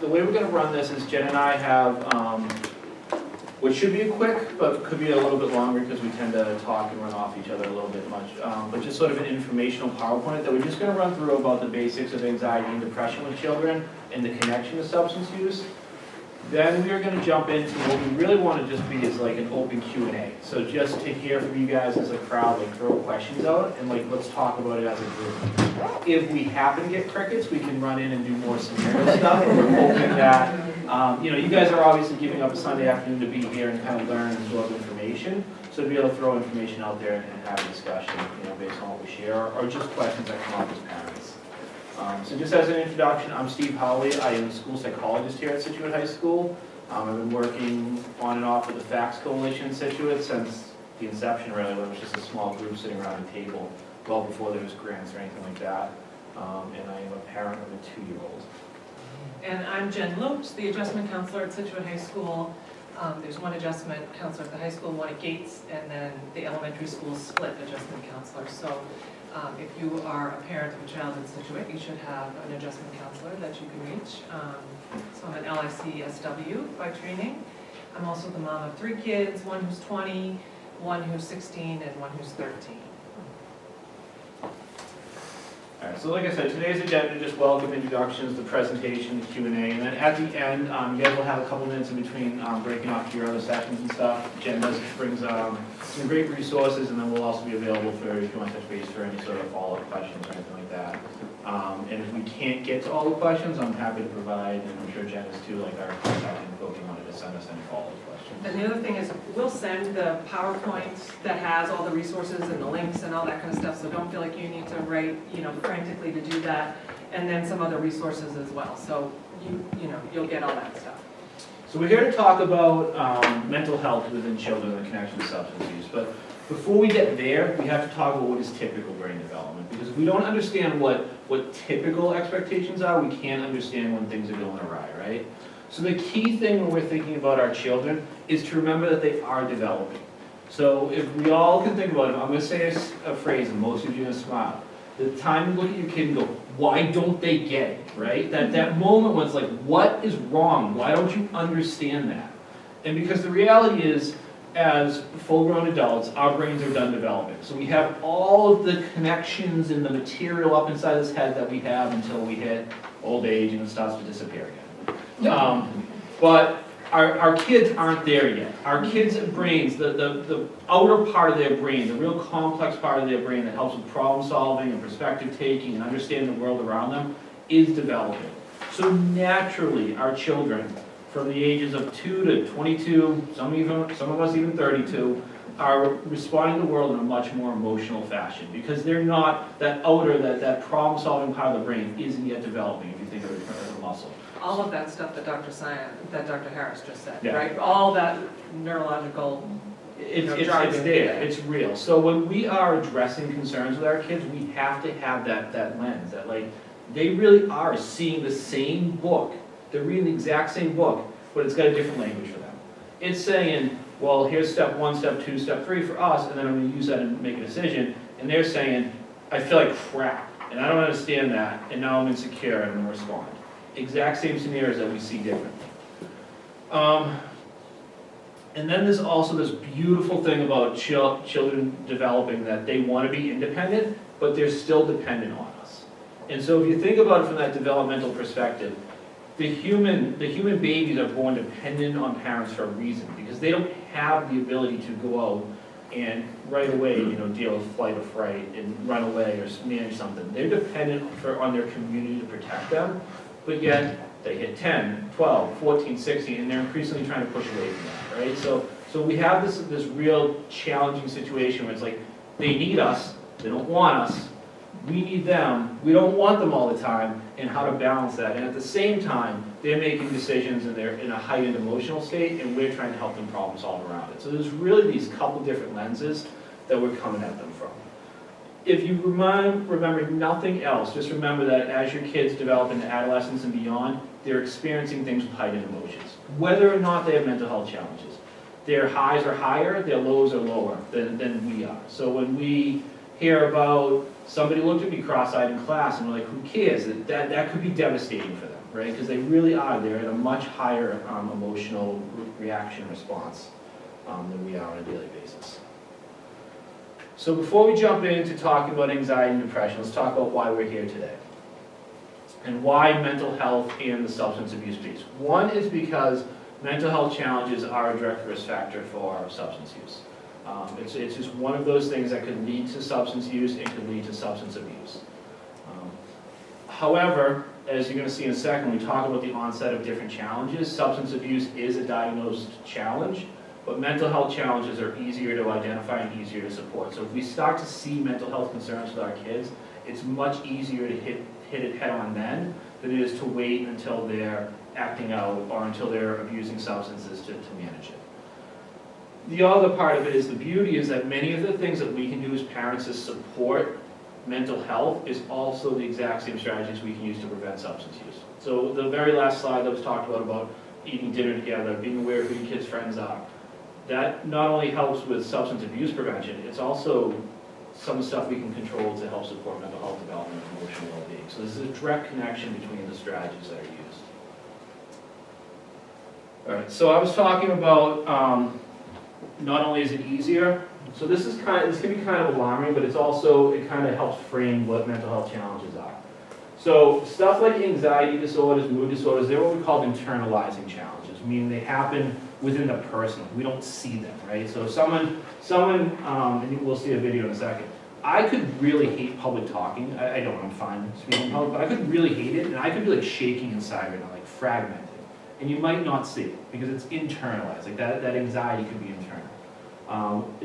the way we're going to run this is Jen and I have, which should be quick, but could be a little bit longer because we tend to talk and run off each other a little bit much, but just sort of an informational PowerPoint that we're just going to run through about the basics of anxiety and depression with children and the connection to substance use. Then we are going to jump into what we really want to just be is like an open Q&A. So just to hear from you guys as a crowd, like throw questions out and like let's talk about it as a group. If we happen to get crickets, we can run in and do more scenario stuff. We're hoping that, you guys are obviously giving up a Sunday afternoon to be here and kind of learn and absorb information. So to be able to throw information out there and have a discussion, based on what we share, or just questions that come up as parents. So just as an introduction, I'm Steve Howley. I am a school psychologist here at Scituate High School. I've been working on and off with the Coaliltion in Scituate since the inception, really, when it was just a small group sitting around a table, well before there was grants or anything like that. And I am a parent of a 2-year-old. And I'm Jen Lopes, the adjustment counselor at Scituate High School. There's one adjustment counselor at the high school, one at Gates, and then the elementary school split adjustment counselor. So if you are a parent of a child in Scituate, you should have an adjustment counselor that you can reach. So I'm an LICSW by training. I'm also the mom of 3 kids, one who's 20, one who's 16, and one who's 13. All right, so like I said, today's agenda, just welcome introductions, the presentation, the Q&A, and then at the end, you guys will have a couple minutes in between breaking off to your other sessions and stuff. Jen brings some great resources, and then we'll also be available for if you want to touch base for any sort of follow-up questions or anything like that. And if we can't get to all the questions, I'm happy to provide, and I'm sure Jen is too, like our contact info if you wanted to send us any follow-up questions. And the other thing is, we'll send the PowerPoint that has all the resources and the links and all that kind of stuff, so don't feel like you need to write, frantically to do that, and then some other resources as well. So you'll get all that stuff. So we're here to talk about mental health within children and the connection to substance use. But before we get there, we have to talk about what is typical brain development. Because if we don't understand what typical expectations are, we can't understand when things are going awry, right? So the key thing when we're thinking about our children is to remember that they are developing. So if we all can think about it, I'm going to say a phrase and most of you are going to smile. The time you look at your kid and go, why don't they get it, right? That moment when it's like, what is wrong? Why don't you understand that? And because the reality is, as full-grown adults, our brains are done developing. So we have all of the connections and the material up inside this head that we have until we hit old age and it starts to disappear again. But our kids aren't there yet. Our kids' brains, the outer part of their brain, the real complex part of their brain that helps with problem solving and perspective taking and understanding the world around them is developing. So naturally, our children, from the ages of 2 to 22, some of us even 32, are responding to the world in a much more emotional fashion because they're not, that outer, that problem solving part of the brain isn't yet developing if you think of it as a muscle. All of that stuff that Dr. Harris just said, Yeah. right? All that neurological It's jargon. there, it's real. So when we are addressing concerns with our kids, we have to have that lens, that like, they really are seeing the same book. They're reading the exact same book, but it's got a different language for them. It's saying, well, here's step 1, step 2, step 3 for us, and then I'm going to use that and make a decision. And they're saying, I feel like crap, and I don't understand that, and now I'm insecure and I'm going to respond. Exact same scenarios that we see differently. And then there's also this beautiful thing about children developing that they want to be independent, but they're still dependent on us. And so if you think about it from that developmental perspective, the human babies are born dependent on parents for a reason, because they don't have the ability to go out and right away, deal with flight or fright and run away or manage something. They're dependent on their community to protect them, but yet they hit 10, 12, 14, 16, and they're increasingly trying to push away from that, right? So we have this real challenging situation where it's like, they need us, they don't want us, we need them, we don't want them all the time, and how to balance that. And at the same time, they're making decisions and they're in a heightened emotional state, and we're trying to help them problem solve around it. So there's really these couple different lenses that we're coming at them from. If you remember nothing else, just remember that as your kids develop into adolescence and beyond, they're experiencing things with heightened emotions, whether or not they have mental health challenges. Their highs are higher, their lows are lower than we are. So when we hear about somebody looked at me cross-eyed in class and we're like, who cares? That could be devastating for them. right? Because they really are. They're at a much higher emotional reaction response than we are on a daily basis. So before we jump into talking about anxiety and depression, let's talk about why we're here today. And why mental health and the substance abuse piece. One is because mental health challenges are a direct risk factor for substance use. It's just one of those things that could lead to substance use and could lead to substance abuse. However, as you're going to see in a second, we talk about the onset of different challenges. Substance abuse is a diagnosed challenge, but mental health challenges are easier to identify and easier to support. So if we start to see mental health concerns with our kids, it's much easier to hit it head on then than it is to wait until they're acting out or until they're abusing substances to manage it. The other part of it is the beauty is that many of the things that we can do as parents to support mental health is also the exact same strategies we can use to prevent substance use. So the very last slide that was talked about eating dinner together, being aware of who your kids' friends are, that not only helps with substance abuse prevention, it's also some of the stuff we can control to help support mental health development and emotional well-being. So there's a direct connection between the strategies that are used. All right, so I was talking about not only is it easier, so this can be kind of alarming, but it kind of helps frame what mental health challenges are. So stuff like anxiety disorders, mood disorders, they're what we call internalizing challenges, meaning they happen within the person. We don't see them, right? So someone, and we'll see a video in a second. I could really hate public talking. I don't, I'm fine speaking in public, but I could really hate it, and I could be like shaking inside right now, like fragmented. And you might not see it because it's internalized. Like that anxiety could be internal.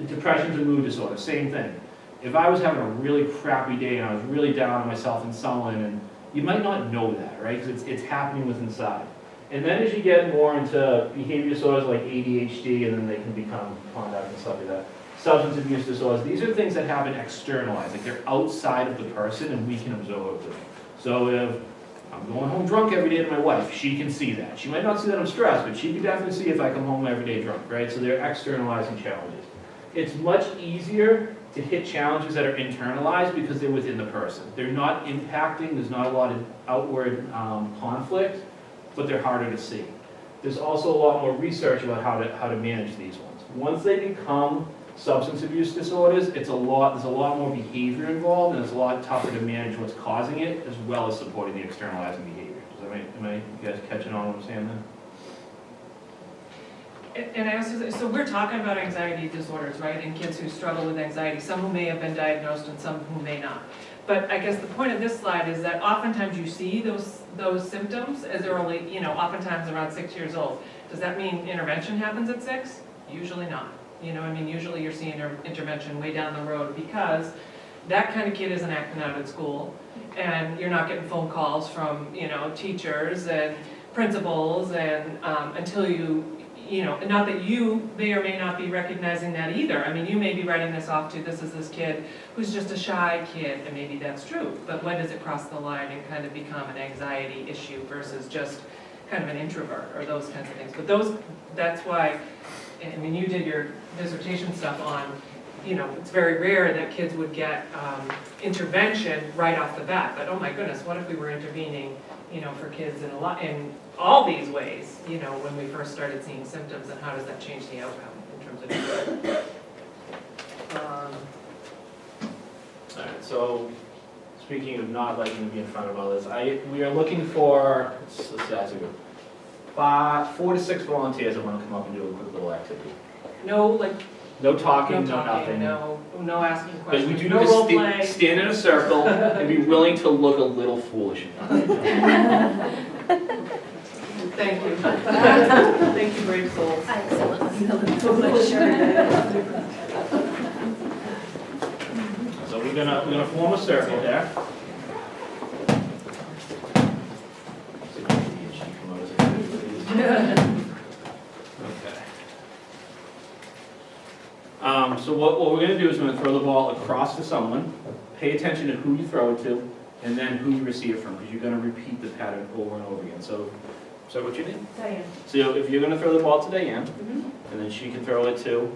Depression's a mood disorder, same thing. If I was having a really crappy day and I was really down on myself and someone, and you might not know that, right? Because it's happening within inside. And then as you get more into behavior disorders like ADHD, and then they can become conduct and stuff like that, substance abuse disorders, these are things that happen externalized, like they're outside of the person and we can absorb them. So if I'm going home drunk every day to my wife, she can see that. She might not see that I'm stressed, but she can definitely see if I come home every day drunk, right? So they're externalizing challenges. It's much easier to hit challenges that are internalized because they're within the person. They're not impacting, there's not a lot of outward conflict, but they're harder to see. There's also a lot more research about how to manage these ones. Once they become substance abuse disorders, there's a lot more behavior involved, and it's a lot tougher to manage what's causing it, as well as supporting the externalizing behavior. Am I you guys catching on what I'm saying then? And I also, so we're talking about anxiety disorders, right? And kids who struggle with anxiety, some who may have been diagnosed and some who may not. But I guess the point of this slide is that oftentimes you see those symptoms as early, oftentimes around 6 years old. Does that mean intervention happens at 6? Usually not. Usually you're seeing intervention way down the road because that kind of kid isn't acting out at school, and you're not getting phone calls from, teachers and principals, and until and not that you may or may not be recognizing that either. I mean, you may be writing this off to, this is this kid who's just a shy kid, and maybe that's true, but when does it cross the line and kind of become an anxiety issue versus just kind of an introvert or those kinds of things? But that's why, I mean, you did your dissertation stuff on, it's very rare that kids would get intervention right off the bat, but oh my goodness, what if we were intervening, for kids in all these ways, when we first started seeing symptoms, and how does that change the outcome in terms of treatment? All right, so speaking of not liking to be in front of others, we are looking for, let's see, that's a good 4 to 6 volunteers that want to come up and do a quick little activity. No talking, no nothing. No asking But questions. we do no need role to play. stand in a circle and be willing to look a little foolish. Thank you. Thank you, brave souls. So we're gonna form a circle there. Okay. So what we're going to do is we're going to throw the ball across to someone, pay attention to who you throw it to, and then who you receive it from, because you're going to repeat the pattern over and over again. So what's your name? Diane. So if you're going to throw the ball to Diane, and then she can throw it to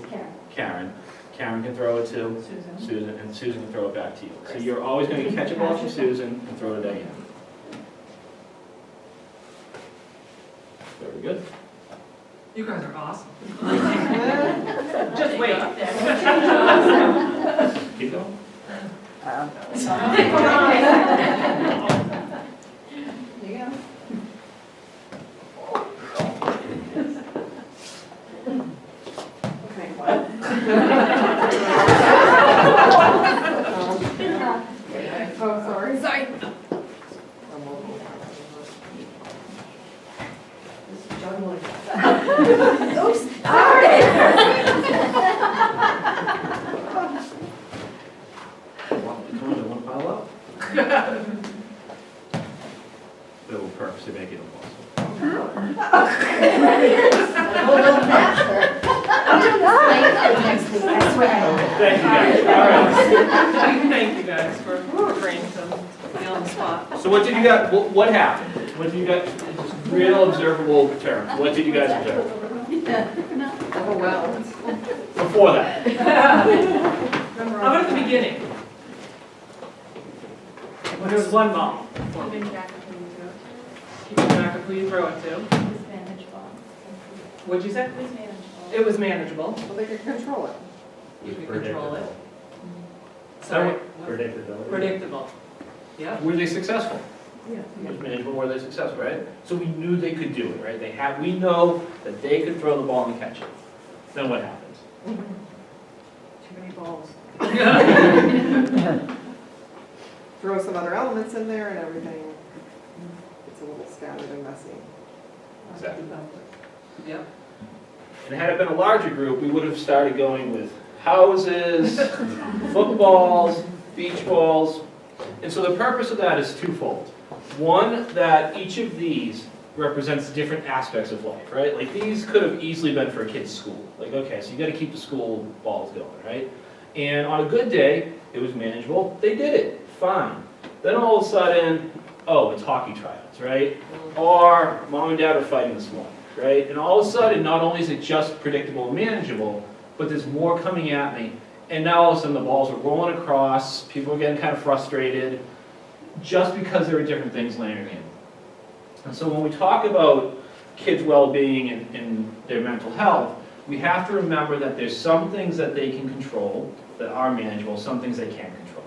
Karen. Karen can throw it to Susan, and Susan can throw it back to you. So you're always going to catch a ball from Susan and throw it to Diane. You guys are awesome. Just wait. Keep going. Yeah. Okay, what? Oh, sorry. Sorry. Oops, sorry. Want to pile up? That will purposely make it impossible. A little faster. I'll do this next week, I swear. Thank you guys. All right. Thank you guys for agreeing to be on the spot. So what did you guys, what happened? What did you guys, just real observable terms, what did you guys observe? Overwhelmed. Before that? How about at the beginning? When there was one ball. Keeping track of who you throw to. Keeping track of who you throw it to. It was manageable. What'd you say? It was manageable. It was manageable. Well, they could control it. You could control it. So Sorry. Predictability. Predictable. Yeah. Were they successful? Yeah. It was manageable, were they successful, right? So we knew they could do it, right? We know that they could throw the ball and catch it. Then what happens? Too many balls. Throw some other elements in there and everything. It's a little scattered and messy. Exactly. Yep. And had it been a larger group, we would have started going with houses, footballs, beach balls. And so the purpose of that is twofold. One, that each of these represents different aspects of life, right? Like these could have easily been for a kid's school. Like, okay, so you gotta keep the school balls going, right? And on a good day, it was manageable. They did it, fine. Then all of a sudden, oh, it's hockey tryouts, right? Or mom and dad are fighting this morning, right? And all of a sudden, not only is it just predictable and manageable, but there's more coming at me. And now all of a sudden the balls are rolling across, people are getting kind of frustrated, just because there are different things layering in. And so when we talk about kids' well-being and their mental health, we have to remember that there's some things that they can control that are manageable, some things they can't control.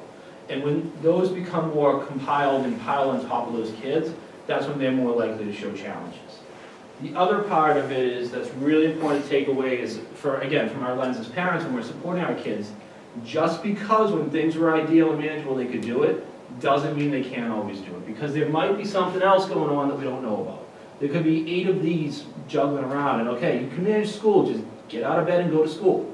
And when those become more compiled and piled on top of those kids, that's when they're more likely to show challenges. The other part of it is that's really important to take away is, again, from our lens as parents, when we're supporting our kids, just because when things were ideal and manageable they could do it, doesn't mean they can't always do it. Because there might be something else going on that we don't know about. There could be 8 of these juggling around, and okay, you can manage school, just get out of bed and go to school.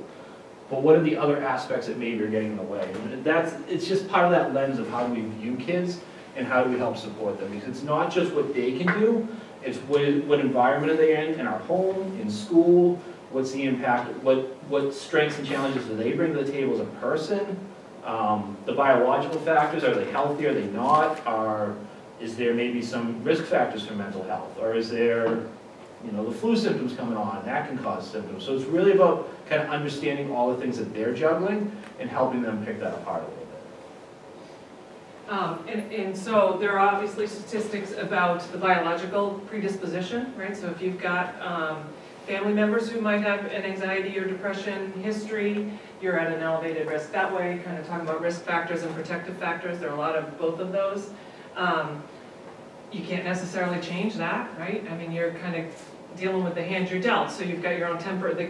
But what are the other aspects that maybe are getting in the way? And it's just part of that lens of how do we view kids and how do we help support them. Because it's not just what they can do, it's what environment are they in our home, in school, what's the impact, what strengths and challenges do they bring to the table as a person, the biological factors, are they healthy, are they not, is there maybe some risk factors for mental health, or is there, the flu symptoms coming on, that can cause symptoms. So it's really about kind of understanding all the things that they're juggling and helping them pick that apart a little bit. And so there are obviously statistics about the biological predisposition, right? So if you've got family members who might have an anxiety or depression history, you're at an elevated risk that way, kind of talking about risk factors and protective factors. There are a lot of both of those. You can't necessarily change that, right? I mean, you're kind of dealing with the hand you're dealt. So you've got your own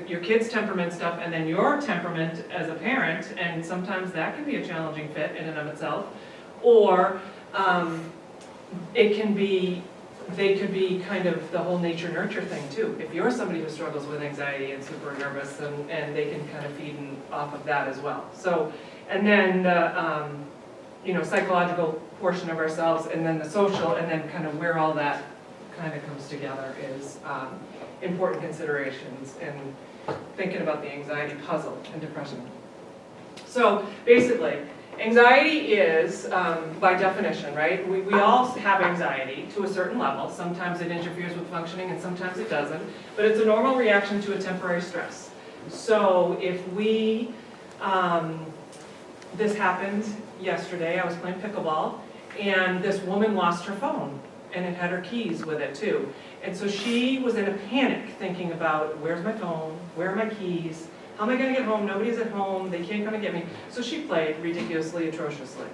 your kid's temperament stuff, and then your temperament as a parent, and sometimes that can be a challenging fit in and of itself. Or they could be kind of the whole nature-nurture thing too. If you're somebody who struggles with anxiety and super nervous, and they can kind of feed off of that as well. So, and then the psychological portion of ourselves, and then the social, and then kind of where all that kind of comes together is important considerations in thinking about the anxiety puzzle and depression. So basically, anxiety is, by definition, right? We all have anxiety to a certain level. Sometimes it interferes with functioning and sometimes it doesn't. But it's a normal reaction to a temporary stress. So if we, this happened yesterday, I was playing pickleball, and this woman lost her phone, and it had her keys with it too. And so she was in a panic thinking about, where's my phone? Where are my keys? How am I gonna get home? Nobody's at home. They can't come and get me. So she played ridiculously, atrociously.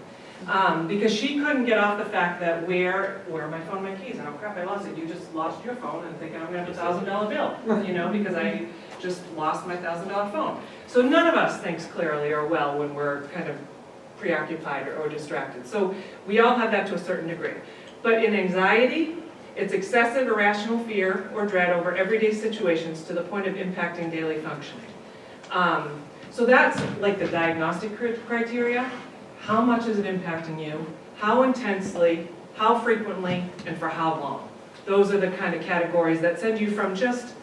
Because she couldn't get off the fact that where are my phone and my keys? And oh crap, I lost it. You just lost your phone and thinking I'm gonna have a $1,000 bill, you know, because I just lost my $1,000 phone. So none of us thinks clearly or well when we're kind of preoccupied or distracted. So we all have that to a certain degree. But in anxiety, it's excessive irrational fear or dread over everyday situations to the point of impacting daily functioning. So that's like the diagnostic criteria. How much is it impacting you? How intensely? How frequently? And for how long? Those are the kind of categories that send you from just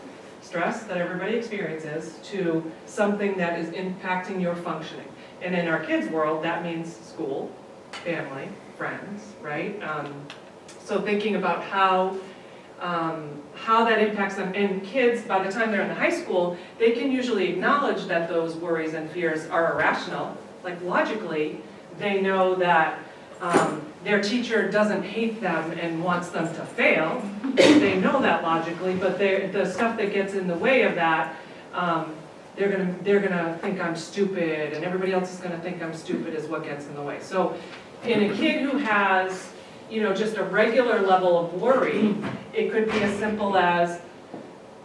stress that everybody experiences to something that is impacting your functioning. And in our kids' world, that means school, family, friends, right? So thinking about how that impacts them. And kids, by the time they're in the high school, they can usually acknowledge that those worries and fears are irrational. Like logically, they know that their teacher doesn't hate them and wants them to fail. They know that logically, but the stuff that gets in the way of that, they're gonna think I'm stupid, and everybody else is gonna think I'm stupid is what gets in the way. So in a kid who has, you know, just a regular level of worry, it could be as simple as,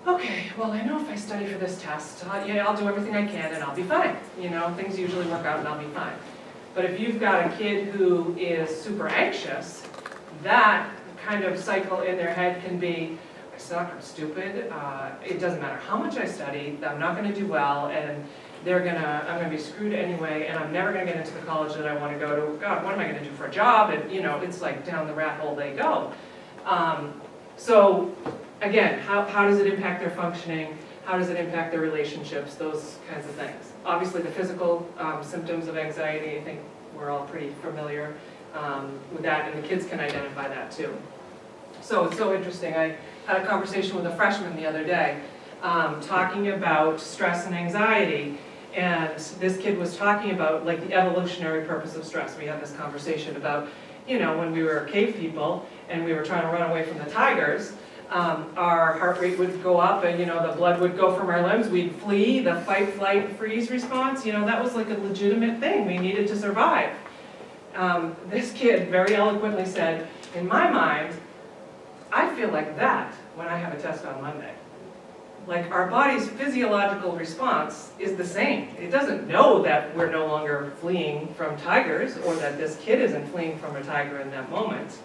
okay, well, I know if I study for this test, yeah, I'll do everything I can and I'll be fine. You know, things usually work out and I'll be fine. But if you've got a kid who is super anxious, that kind of cycle in their head can be, I suck, I'm stupid, it doesn't matter how much I study, I'm not going to do well, and I'm going to be screwed anyway, and I'm never going to get into the college that I want to go to. God, what am I going to do for a job? And, you know, it's like down the rat hole they go. So, again, how does it impact their functioning? How does it impact their relationships? Those kinds of things. Obviously, the physical symptoms of anxiety, I think we're all pretty familiar with that, and the kids can identify that too. So it's so interesting. I had a conversation with a freshman the other day talking about stress and anxiety. And this kid was talking about like the evolutionary purpose of stress. We had this conversation about, you know, when we were cave people and we were trying to run away from the tigers, our heart rate would go up and, you know, the blood would go from our limbs. We'd flee, the fight, flight, freeze response. You know, that was like a legitimate thing. We needed to survive. This kid very eloquently said, in my mind, I feel like that when I have a test on Monday. Like our body's physiological response is the same. It doesn't know that we're no longer fleeing from tigers or that this kid isn't fleeing from a tiger in that moment.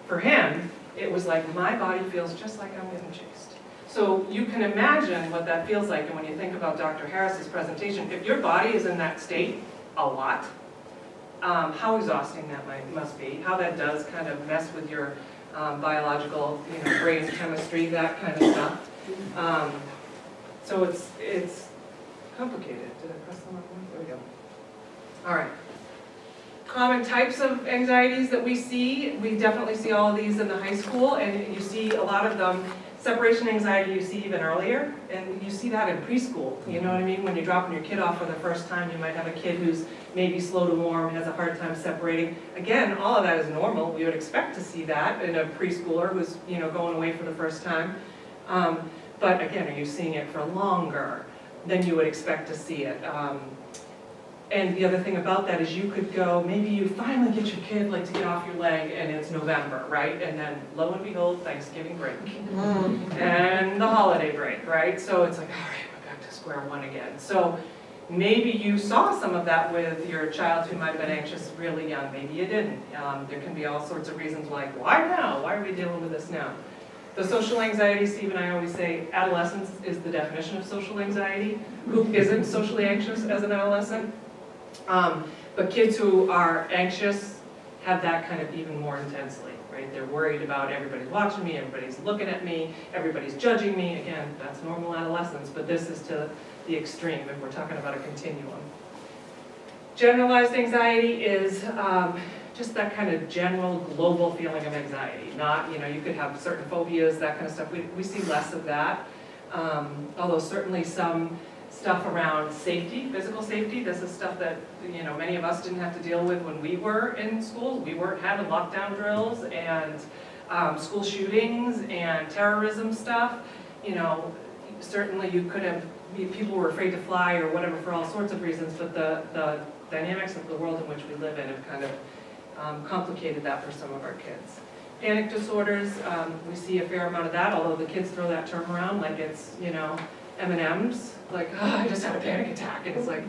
For him, it was like my body feels just like I'm getting chased. So you can imagine what that feels like, and when you think about Dr. Harris's presentation, if your body is in that state a lot, how exhausting that must be, how that does kind of mess with your biological, you know, brain chemistry, that kind of stuff. So it's complicated. Did I press the wrong one? There we go. All right. Common types of anxieties that we see. We definitely see all of these in the high school, and you see a lot of them. Separation anxiety you see even earlier, and you see that in preschool. You know what I mean? When you're dropping your kid off for the first time, you might have a kid who's maybe slow to warm, has a hard time separating. Again, all of that is normal. We would expect to see that in a preschooler who's, you know, going away for the first time. But again, are you seeing it for longer than you would expect to see it? And the other thing about that is you could go, maybe you finally get your kid like to get off your leg and it's November, right? And then lo and behold, Thanksgiving break. And the holiday break, right? So it's like, all right, we're back to square one again. So maybe you saw some of that with your child who might have been anxious really young. Maybe you didn't. There can be all sorts of reasons like, why now? Why are we dealing with this now? The social anxiety, Steve and I always say, adolescence is the definition of social anxiety. Who isn't socially anxious as an adolescent? But kids who are anxious have that kind of even more intensely, right? They're worried about everybody's watching me, everybody's looking at me, everybody's judging me. Again, that's normal adolescence, but this is to the extreme if we're talking about a continuum. Generalized anxiety is just that kind of general global feeling of anxiety. Not, you know, you could have certain phobias, that kind of stuff. We see less of that, although certainly some stuff around safety, physical safety. This is stuff that, you know, many of us didn't have to deal with when we were in school. We weren't having lockdown drills, and school shootings and terrorism stuff, you know, certainly you could have, people were afraid to fly or whatever for all sorts of reasons, but the dynamics of the world in which we live in have kind of complicated that for some of our kids. Panic disorders, we see a fair amount of that, although the kids throw that term around like it's, you know, M&Ms, like, oh, I just had a panic attack, and it's like,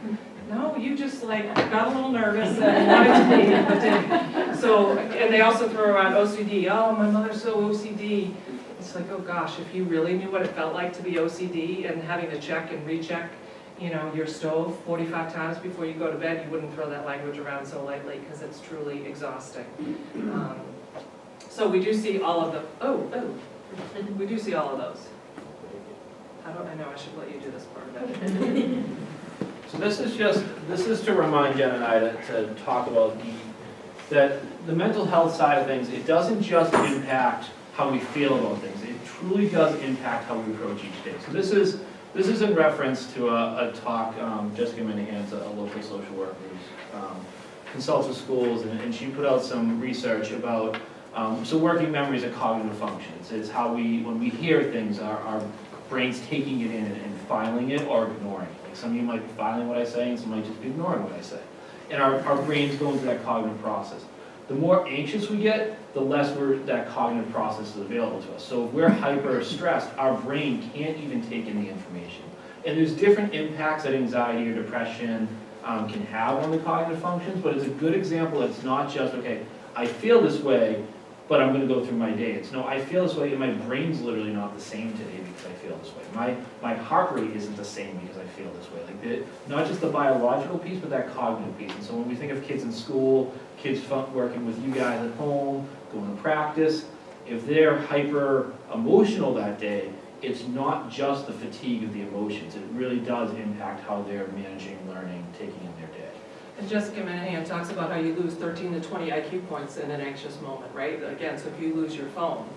no, you just like got a little nervous and wanted to leave, but didn't. So, and they also throw around OCD, oh, my mother's so OCD. It's like, oh gosh, if you really knew what it felt like to be OCD and having to check and recheck, you know, your stove 45 times before you go to bed, you wouldn't throw that language around so lightly because it's truly exhausting. So we do see all of the, we do see all of those. I know I should let you do this part of it. So this is to remind Jen and I to talk about that the mental health side of things, it doesn't just impact how we feel about things, it truly does impact how we approach each day. So this is in reference to a talk Jessica Minahan's, a local social worker who consults with schools, and she put out some research about so working memories of cognitive functions. It's how when we hear things, our brain's taking it in and filing it or ignoring it. Like some of you might be filing what I say, and some might just be ignoring what I say. And our brain's going through that cognitive process. The more anxious we get, the less that cognitive process is available to us. So if we're hyper stressed, our brain can't even take in the information. And there's different impacts that anxiety or depression can have on the cognitive functions, but it's a good example. It's not just, okay, I feel this way, but I'm going to go through my day. It's no, I feel this way, and my brain's literally not the same today because I feel this way. My heart rate isn't the same because I feel this way. Like not just the biological piece, but that cognitive piece. And so when we think of kids in school, kids working with you guys at home, going to practice, if they're hyper emotional that day, it's not just the fatigue of the emotions. It really does impact how they're managing learning, taking in their day. And Jessica Minahan talks about how you lose 13 to 20 IQ points in an anxious moment, right? Again, so if you lose your phone,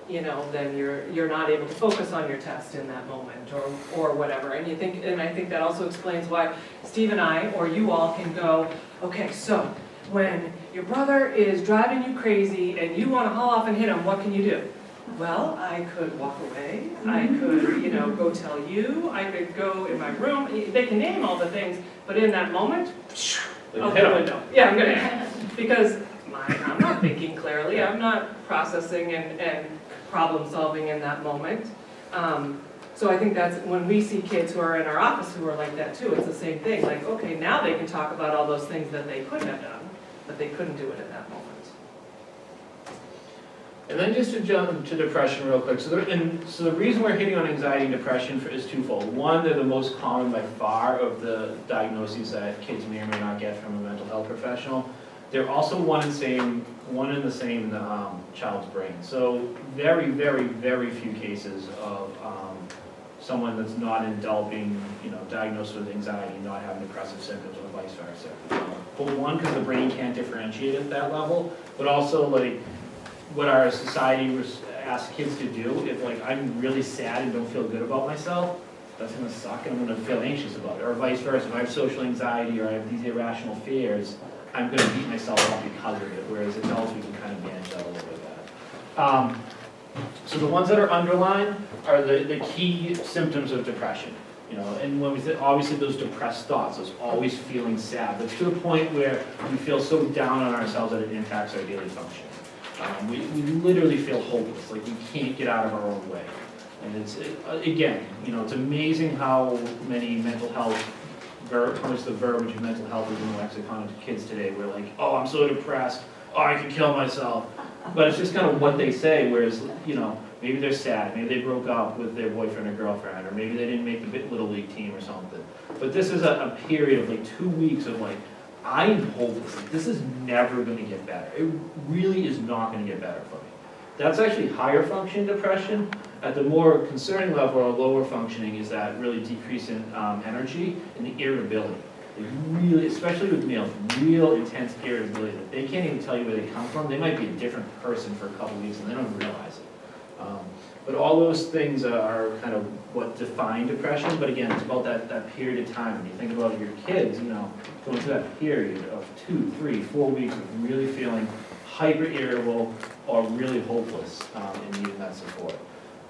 you know, then you're not able to focus on your test in that moment or whatever. And I think that also explains why Steve and I, or you all, can go, okay, so when your brother is driving you crazy and you want to haul off and hit him, what can you do? Well, I could walk away, I could, you know, go tell you, I could go in my room. They can name all the things, but in that moment, out the window. Yeah, I'm gonna hit him. Because I'm not thinking clearly, I'm not processing and problem solving in that moment. So I think that's when we see kids who are in our office who are like that too, it's the same thing. Like, okay, now they can talk about all those things that they could have done, but they couldn't do it in that moment. And then just to jump to depression real quick. So the reason we're hitting on anxiety and depression is twofold. One, they're the most common by far of the diagnoses that kids may or may not get from a mental health professional. They're also one and the same in the child's brain. So very, very, very few cases of someone that's not an adult being, you know, diagnosed with anxiety, not having depressive symptoms, or vice versa. But one, because the brain can't differentiate at that level, but also like what our society asks kids to do. If like I'm really sad and don't feel good about myself, that's gonna suck and I'm gonna feel anxious about it. Or vice versa, if I have social anxiety or I have these irrational fears, I'm gonna beat myself up because of it. Whereas adults, we can kind of manage that a little bit better. So the ones that are underlined are the key symptoms of depression. You know, and when we obviously those depressed thoughts, those always feeling sad, but to a point where we feel so down on ourselves that it impacts our daily function. We literally feel hopeless, like we can't get out of our own way. And it's, again, you know, it's amazing how many mental health, how much the verbiage of mental health is in the lexicon of kids today. We're like, oh, I'm so depressed, oh, I could kill myself. But it's just kind of what they say, whereas, you know, maybe they're sad, maybe they broke up with their boyfriend or girlfriend, or maybe they didn't make the Little League team or something. But this is a period of like 2 weeks of like, I'm hopeless. This is never going to get better. It really is not going to get better for me. That's actually higher function depression. At the more concerning level or lower functioning is that really decrease in energy and the irritability. Like really, especially with males, real intense irritability. That they can't even tell you where they come from. They might be a different person for a couple of weeks and they don't realize it. But all those things are kind of what define depression, but again, it's about that period of time. When you think about your kids, going through that period of 2, 3, 4 weeks of really feeling hyper irritable or really hopeless and needing that support.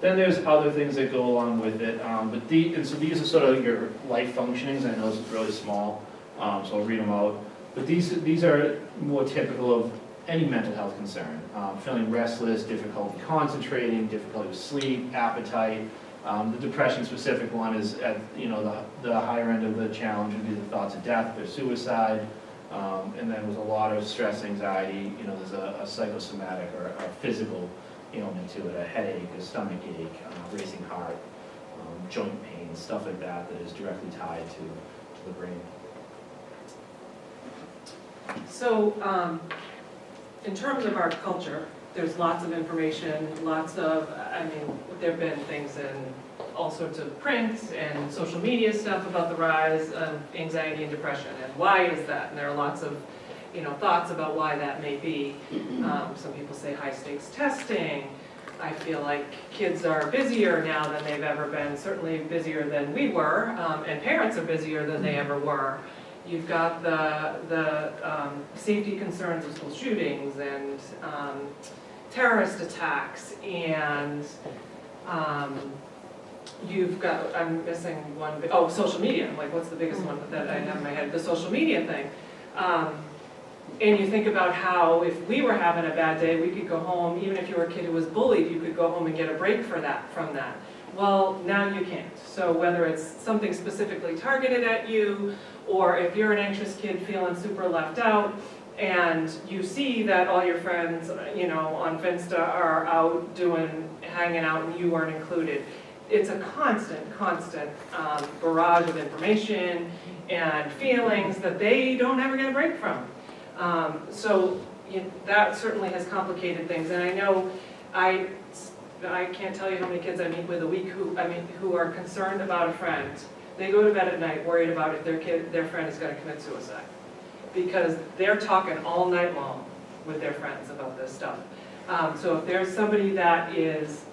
Then there's other things that go along with it, and so these are sort of your life functionings. I know this is really small, so I'll read them out. But these are more typical of any mental health concern. Feeling restless, difficulty concentrating, difficulty with sleep, appetite. The depression specific one is at the higher end of the challenge would be the thoughts of death or suicide. And then with a lot of stress, anxiety, there's a psychosomatic or a physical ailment to it, a headache, a stomach ache, racing heart, joint pain, stuff like that is directly tied to the brain. So, in terms of our culture, there's lots of information, there have been things in all sorts of prints and social media stuff about the rise of anxiety and depression, and why is that? And there are lots of, thoughts about why that may be. Some people say high stakes testing. I feel like kids are busier now than they've ever been, certainly busier than we were, and parents are busier than they ever were. You've got the safety concerns of school shootings and terrorist attacks, and you've got, I'm missing one, social media. I'm like, what's the biggest one that I have in my head? The social media thing. And you think about how if we were having a bad day, we could go home, even if you were a kid who was bullied, you could go home and get a break from that. Well, now you can't. So whether it's something specifically targeted at you, or if you're an anxious kid feeling super left out, and you see that all your friends, on Finsta are out hanging out, and you weren't included. It's a constant barrage of information and feelings that they don't ever get a break from. So that certainly has complicated things, and I know I can't tell you how many kids I meet with a week who are concerned about a friend. They go to bed at night worried about if their friend is going to commit suicide, because they're talking all night long with their friends about this stuff. So if there's somebody that is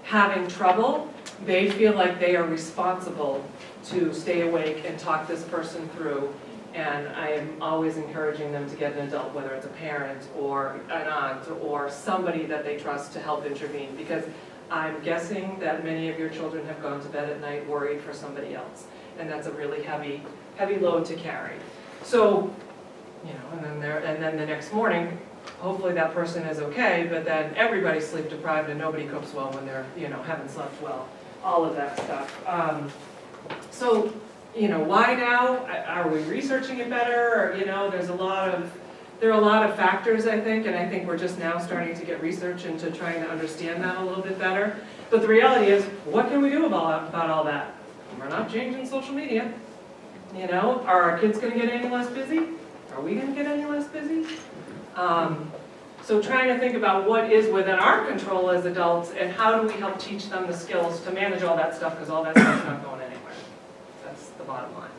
having trouble, they feel like they are responsible to stay awake and talk this person through. And I am always encouraging them to get an adult, whether it's a parent or an aunt or somebody that they trust to help intervene, because I'm guessing that many of your children have gone to bed at night worried for somebody else, and that's a really heavy load to carry. So, and then the next morning, hopefully that person is okay, but then everybody's sleep deprived and nobody cooks well when they're, haven't slept well, all of that stuff. So, why now? Are we researching it better? Or, there are a lot of factors, I think, and I think we're just now starting to get research into trying to understand that a little bit better. But the reality is, what can we do about all that? We're not changing social media. Are our kids going to get any less busy? Are we going to get any less busy? So trying to think about what is within our control as adults, and how do we help teach them the skills to manage all that stuff, because all that stuff's not going anywhere. That's the bottom line.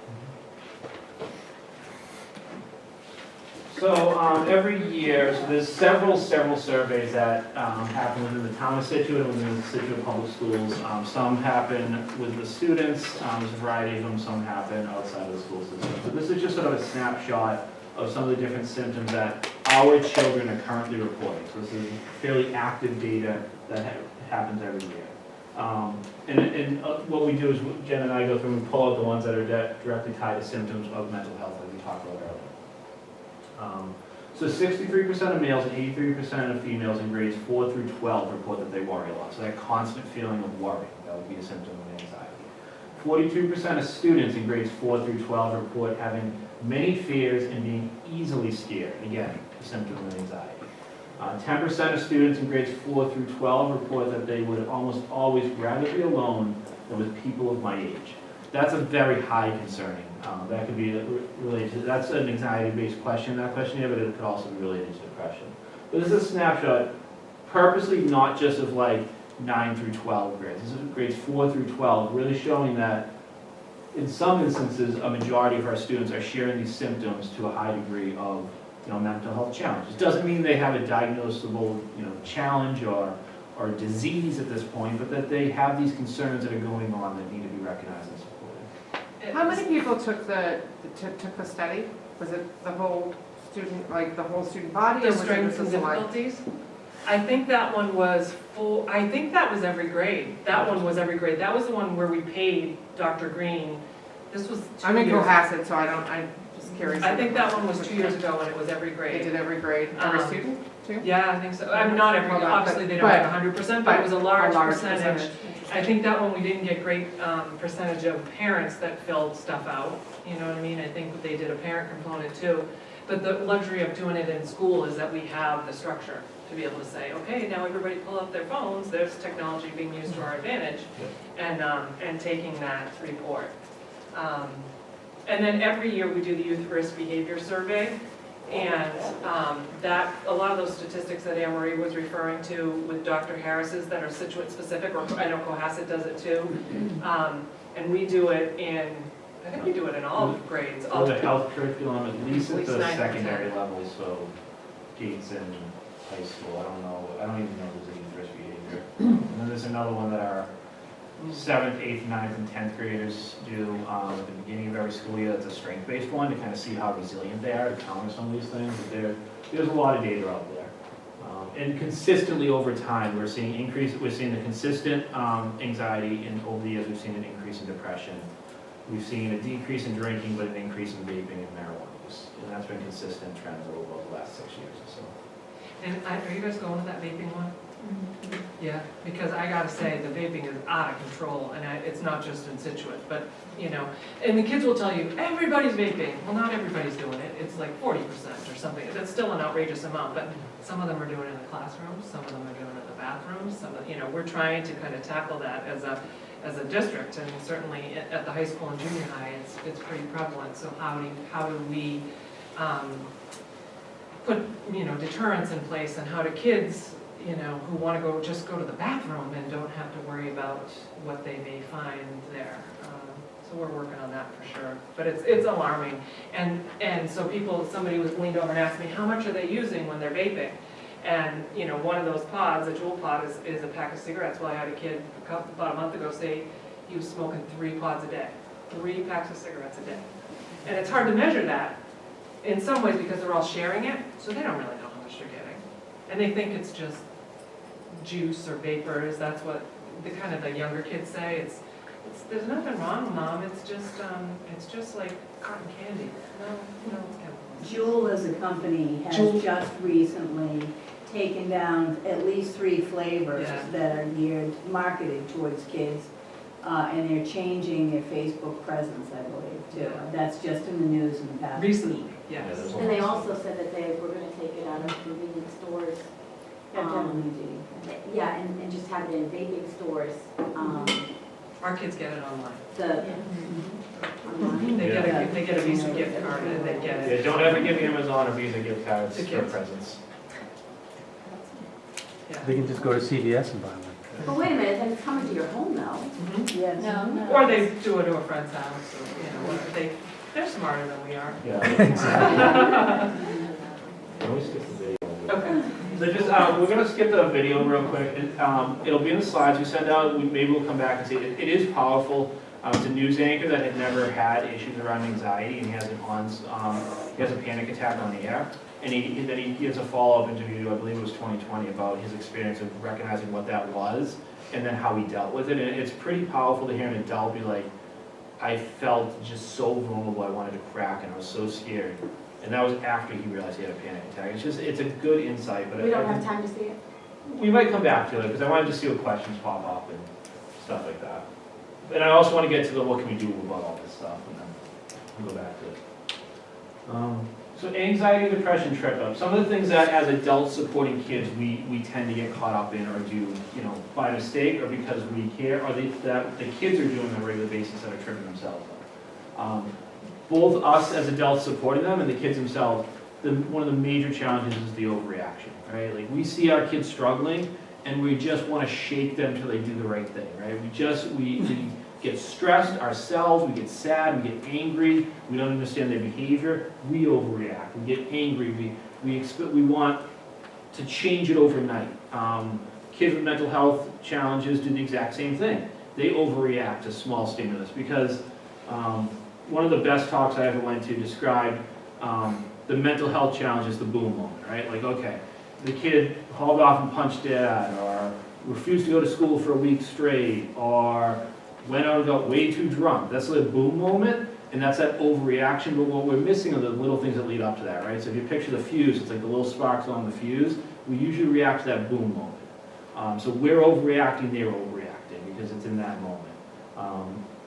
So every year, so there's several surveys that happen within the town of Scituate and within the Scituate Public Schools. Some happen with the students, there's a variety of them, some happen outside of the school system. So this is just sort of a snapshot of some of the different symptoms that our children are currently reporting. So this is fairly active data that happens every year. And what we do is Jen and I go through and pull out the ones that are directly tied to symptoms of mental health, like we talked about earlier. So 63% of males and 83% of females in grades 4 through 12 report that they worry a lot. So that constant feeling of worry, that would be a symptom of anxiety. 42% of students in grades 4 through 12 report having many fears and being easily scared. Again, a symptom of anxiety. 10% of students in grades 4 through 12 report that they would almost always rather be alone than with people of my age. That's a very high concerning. That could be related to, that's an anxiety-based question, that questionnaire, but it could also be related to depression. But this is a snapshot, purposely not just of like 9 through 12 grades. This is grades 4 through 12, really showing that in some instances, a majority of our students are sharing these symptoms to a high degree of mental health challenges. It doesn't mean they have a diagnosable challenge or or disease at this point, but that they have these concerns that are going on that need to be recognized and supported. How many people took the study? Was it the whole student, like the whole student body? The or was it strengths and just like- difficulties? I think that one was full, I think that was every grade. That one was every grade. That was the one where we paid Dr. Green. This was 2 I'm in years. Cohasset, so I'm just curious. I think that one was 2 years ago and it was every They grade. did every grade, every Um, student too? Yeah, I think so. I mean, not every, Well, obviously they don't but- have 100%, but it was a large percentage. percentage. I think that one we didn't get great percentage of parents that filled stuff out, you know what I mean? I think they did a parent component too. But the luxury of doing it in school is that we have the structure to be able to say, okay, now everybody pull up their phones, there's technology being used to our advantage, and taking that report. And then every year we do the youth risk behavior survey, and that, a lot of those statistics that Anne Marie was referring to with Dr. Harris's that are Scituate specific, or I know Cohasset does it too. And we do it in, I think we do it in all grades. Or the health curriculum, at least at least the 9%. secondary level, so Gates and high school, I don't even know if there's a youth risk behavior. And then there's another one that our 7th, 8th, 9th, and 10th graders do at the beginning of every school year. It's a strength-based one to kind of see how resilient they are to counter some of these things. But there's a lot of data out there. And consistently over time, we're seeing the consistent anxiety, and over the years we've seen an increase in depression. We've seen a decrease in drinking, but an increase in vaping and marijuana use. And that's been consistent trends over the last 6 years or so. And are you guys going to that vaping one? Yeah, because I gotta say, the vaping is out of control, and it's not just in Scituate, but, you know, and the kids will tell you, everybody's vaping. Well, not everybody's doing it, it's like 40% or something, that's still an outrageous amount, but some of them are doing it in the classrooms, some of them are doing it in the bathrooms, we're trying to kind of tackle that as a district, and certainly at the high school and junior high, it's pretty prevalent, so how do we put, deterrents in place, and how do kids, who want to just go to the bathroom and don't have to worry about what they may find there. So we're working on that for sure, but it's alarming. And so somebody leaned over and asked me, how much are they using when they're vaping? And, one of those pods, a jewel pod, is a pack of cigarettes. Well, I had a kid about a month ago say he was smoking 3 pods a day, 3 packs of cigarettes a day. And it's hard to measure that in some ways because they're all sharing it, so they don't really know how much they're getting. And they think it's just juice or vapors. That's what the younger kids say. There's nothing wrong, Mom. It's just like cotton candy. No, it's chemicals. Juul as a company has Juul. just recently taken down at least 3 flavors Yeah. that are marketed towards kids, and they're changing their Facebook presence, I believe, too. Yeah. That's just in the news in the past week. Recently, yes. Yeah, there's a And they also said that they were gonna take it out of convenience stores. Yeah, and just have it in vaping stores, Our kids get it online. the, Online. They get a Visa gift card and they get it. Yeah, don't ever give Amazon or Visa gift cards To for kids. presents. Yeah. They can just go to CVS and buy one. but wait a minute, then it's coming to your home though. Mhm. Yes. No. Or they do it to a friend's house, or, whatever. They're smarter than we are. Yeah. Can we skip the video? Okay. So just, we're gonna skip the video real quick. It'll be in the slides we send out. Maybe we'll come back and see. It is powerful. It's a news anchor that had never had issues around anxiety, and he has a panic attack on the air. And then he gives a follow-up interview, I believe it was 2020, about his experience of recognizing what that was, and then how he dealt with it. And it's pretty powerful to hear an adult be like, I felt just so vulnerable, I wanted to crack, and I was so scared. And that was after he realized he had a panic attack. It's a good insight, but We don't have time to see it? we might come back to it, because I wanted to see what questions pop up and stuff like that. And I also want to get to what can we do about all this stuff, and then we'll go back to it. So anxiety, depression, trip up. Some of the things that as adults supporting kids, we tend to get caught up in or do, by mistake or because we care, or that the kids are doing on a regular basis that are tripping themselves up. Both us as adults supporting them and the kids themselves, one of the major challenges is the overreaction, right? Like we see our kids struggling and we just want to shake them till they do the right thing, right? We get stressed ourselves, we get sad, we get angry, we don't understand their behavior, we overreact, we get angry, we want to change it overnight. kids with mental health challenges do the exact same thing. They overreact to small stimulus because one of the best talks I ever went to described the mental health challenge as the boom moment, right? Like, okay, the kid hauled off and punched dad, or refused to go to school for a week straight, or went out and got way too drunk. That's the boom moment, and that's that overreaction, but what we're missing are the little things that lead up to that, right? So if you picture the fuse, it's like the little sparks on the fuse. We usually react to that boom moment. So we're overreacting, they're overreacting, because it's in that moment.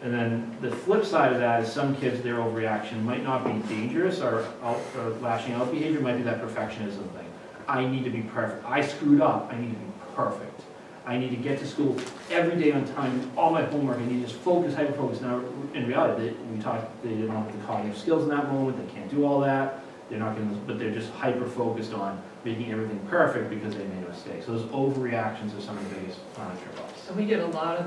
And then the flip side of that is some kids, their overreaction might not be dangerous or lashing out behavior, might be that perfectionism thing. I need to be perfect. I screwed up, I need to be perfect. I need to get to school every day on time, do all my homework, I need to just focus, hyper-focus. Now, in reality, they don't have the cognitive skills in that moment, they can't do all that, they're not going to, but they're just hyper-focused on making everything perfect because they made a mistake. So those overreactions are some of the biggest trip-ups. So we get a lot of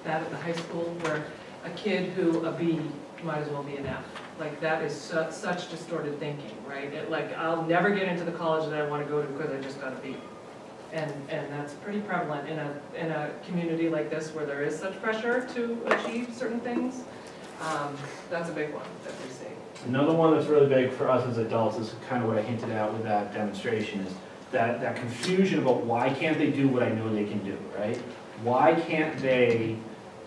that at the high school where a kid who a B might as well be an F. Like that is such distorted thinking, right? Like I'll never get into the college that I want to go to because I just got a B. And that's pretty prevalent in a community like this where there is such pressure to achieve certain things. That's a big one that we see. Another one that's really big for us as adults is kind of what I hinted at with that demonstration is that confusion about why can't they do what I know they can do, right? Why can't they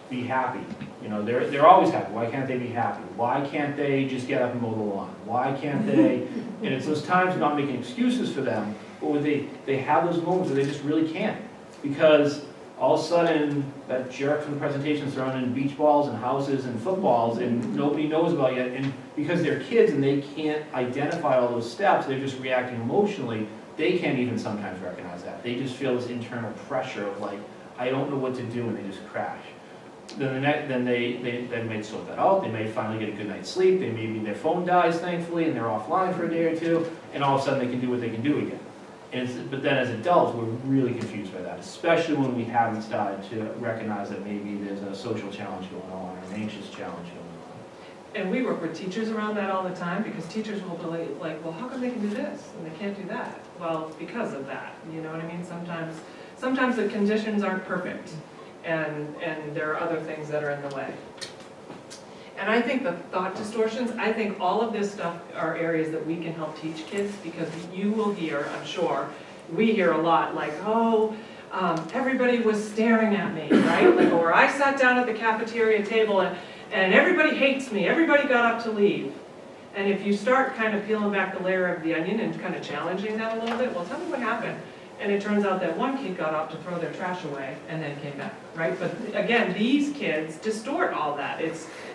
be happy? You know, they're always happy. Why can't they be happy? Why can't they just get up and mow the lawn? Why can't they? And it's those times of not making excuses for them, but when they have those moments where they just really can't. Because all of a sudden, that jerk from the presentation is throwing in beach balls and houses and footballs and nobody knows about it. And because they're kids and they can't identify all those steps, they're just reacting emotionally. They can't even sometimes recognize that. They just feel this internal pressure of like, I don't know what to do, and they just crash. Then they may sort that out. They may finally get a good night's sleep. Their phone dies, thankfully, and they're offline for a day or two, and all of a sudden they can do what they can do again. But then as adults, we're really confused by that, especially when we haven't started to recognize that maybe there's a social challenge going on or an anxious challenge going on. And we work with teachers around that all the time because teachers will be like, well, how come they can do this and they can't do that? Well, it's because of that. You know what I mean? Sometimes the conditions aren't perfect, and there are other things that are in the way. And I think the thought distortions, I think all of this stuff are areas that we can help teach kids because you will hear, I'm sure, we hear a lot like, oh, everybody was staring at me, right? Like, or I sat down at the cafeteria table and everybody hates me, everybody got up to leave. And if you start kind of peeling back the layer of the onion and kind of challenging that a little bit, well, tell me what happened. And it turns out that one kid got up to throw their trash away and then came back, right? But again, these kids distort all that.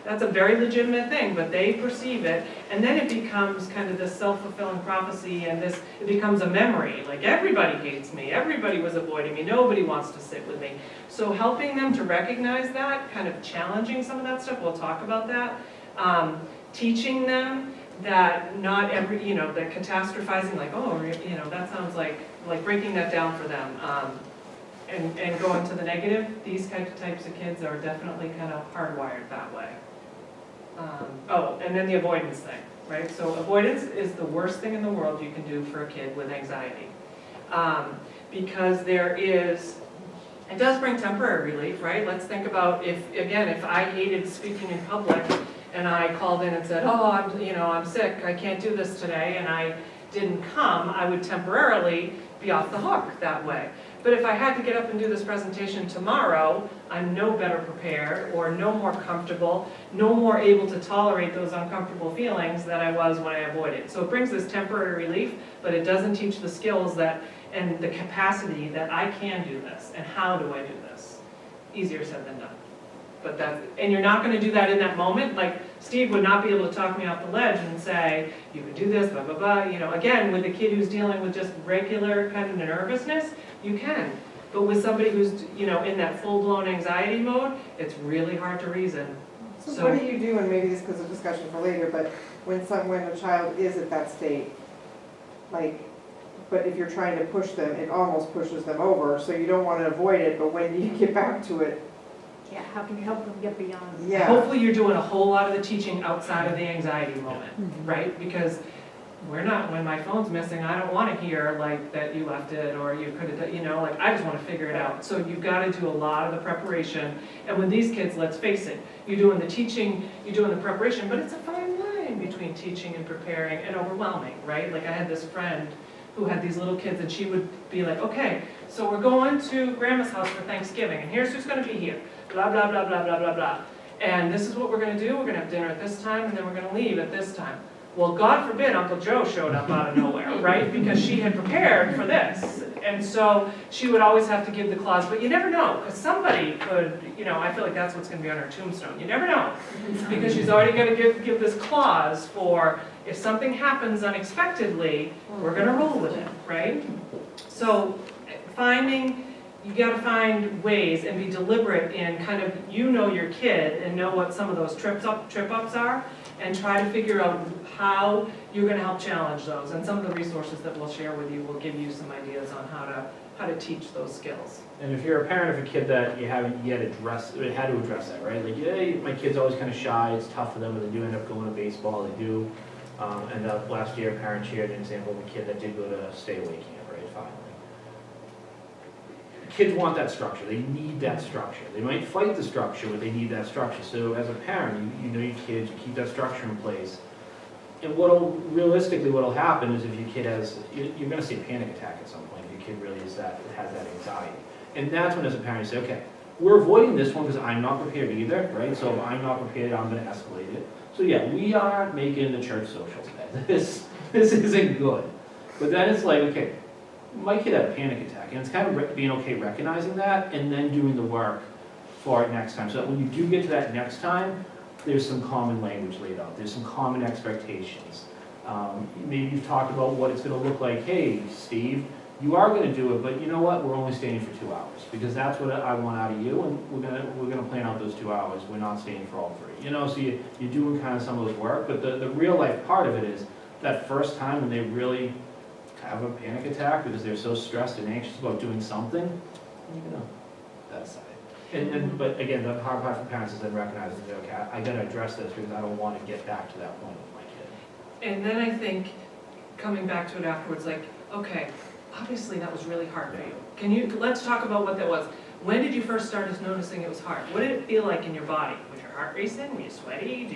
That's a very legitimate thing, but they perceive it, and then it becomes kind of this self-fulfilling prophecy, and it becomes a memory. Like, everybody hates me, everybody was avoiding me, nobody wants to sit with me. So helping them to recognize that, kind of challenging some of that stuff, we'll talk about that. Teaching them that not every, that catastrophizing, like, oh, that sounds like breaking that down for them. And going to the negative, these types of kids are definitely kind of hardwired that way. And then the avoidance thing, right? So avoidance is the worst thing in the world you can do for a kid with anxiety. Because it does bring temporary relief, right? Let's think about if I hated speaking in public and I called in and said, oh, I'm sick, I can't do this today, and I didn't come, I would temporarily be off the hook that way. But if I had to get up and do this presentation tomorrow, I'm no better prepared or no more comfortable, no more able to tolerate those uncomfortable feelings that I was when I avoided. So it brings this temporary relief, but it doesn't teach the skills and the capacity that I can do this, and how do I do this? Easier said than done. And you're not going to do that in that moment. Like, Steve would not be able to talk me off the ledge and say, you can do this, blah, blah, blah. Again, with a kid who's dealing with just regular kind of nervousness, you can. But with somebody who's, in that full-blown anxiety mode, it's really hard to reason. So what do you do, and maybe this is a discussion for later, but when a child is at that state, but if you're trying to push them, it almost pushes them over, so you don't want to avoid it, but when you get back to it, Yeah, how can you help them get beyond? yeah. Hopefully you're doing a whole lot of the teaching outside of the anxiety moment, right? Because when my phone's missing, I don't wanna hear like that you left it or you could have, you know, like I just wanna figure it out. So you've gotta do a lot of the preparation. And with these kids, let's face it, you're doing the teaching, you're doing the preparation, but it's a fine line between teaching and preparing and overwhelming, right? Like I had this friend who had these little kids and she would be like, okay, so we're going to grandma's house for Thanksgiving and here's who's gonna be here, blah, blah, blah, blah, blah, blah, blah. And this is what we're gonna do, we're gonna have dinner at this time and then we're gonna leave at this time. Well, God forbid Uncle Joe showed up out of nowhere, right? Because she had prepared for this. And so she would always have to give the clause, but you never know, because somebody could, you know, I feel like that's what's gonna be on her tombstone. You never know, because she's already gonna give this clause for if something happens unexpectedly, we're gonna roll with it, right? So you gotta find ways and be deliberate in kind of, you know your kid and know what some of those trip-ups are, and try to figure out how you're gonna help challenge those. And some of the resources that we'll share with you will give you some ideas on how to teach those skills. And if you're a parent of a kid that you haven't yet had to address that, right? Like, yeah, my kid's always kind of shy, it's tough for them, but they do end up going to baseball, they do. And last year, a parent shared an example of a kid that did go to stay-away camp, right, finally. Kids want that structure, they need that structure. They might fight the structure, but they need that structure. So as a parent, you know your kids, you keep that structure in place. And realistically what'll happen is if your kid you're gonna see a panic attack at some point, if your kid really has that anxiety. And that's when as a parent you say, okay, we're avoiding this one because I'm not prepared either, right? So if I'm not prepared, I'm gonna escalate it. So yeah, we are making the church social today. This isn't good. But then it's like, okay, my kid had a panic attack, and it's kind of being okay recognizing that and then doing the work for it next time. So that when you do get to that next time, there's some common language laid out. There's some common expectations. Maybe you've talked about what it's going to look like. Hey, Steve, you are going to do it, but you know what? We're only staying for 2 hours because that's what I want out of you, and we're gonna plan out those 2 hours. We're not staying for all 3. You know, so you're doing kind of some of those work, but the real life part of it is that first time when they really have a panic attack because they're so stressed and anxious about doing something, you know, that's it. But again, the hard part for parents is then recognizing, okay, I gotta address this because I don't want to get back to that point with my kid. And then I think, coming back to it afterwards, like, okay, obviously that was really hard for you. Let's talk about what that was. When did you first start noticing it was hard? What did it feel like in your body? Was your heart racing? Were you sweaty?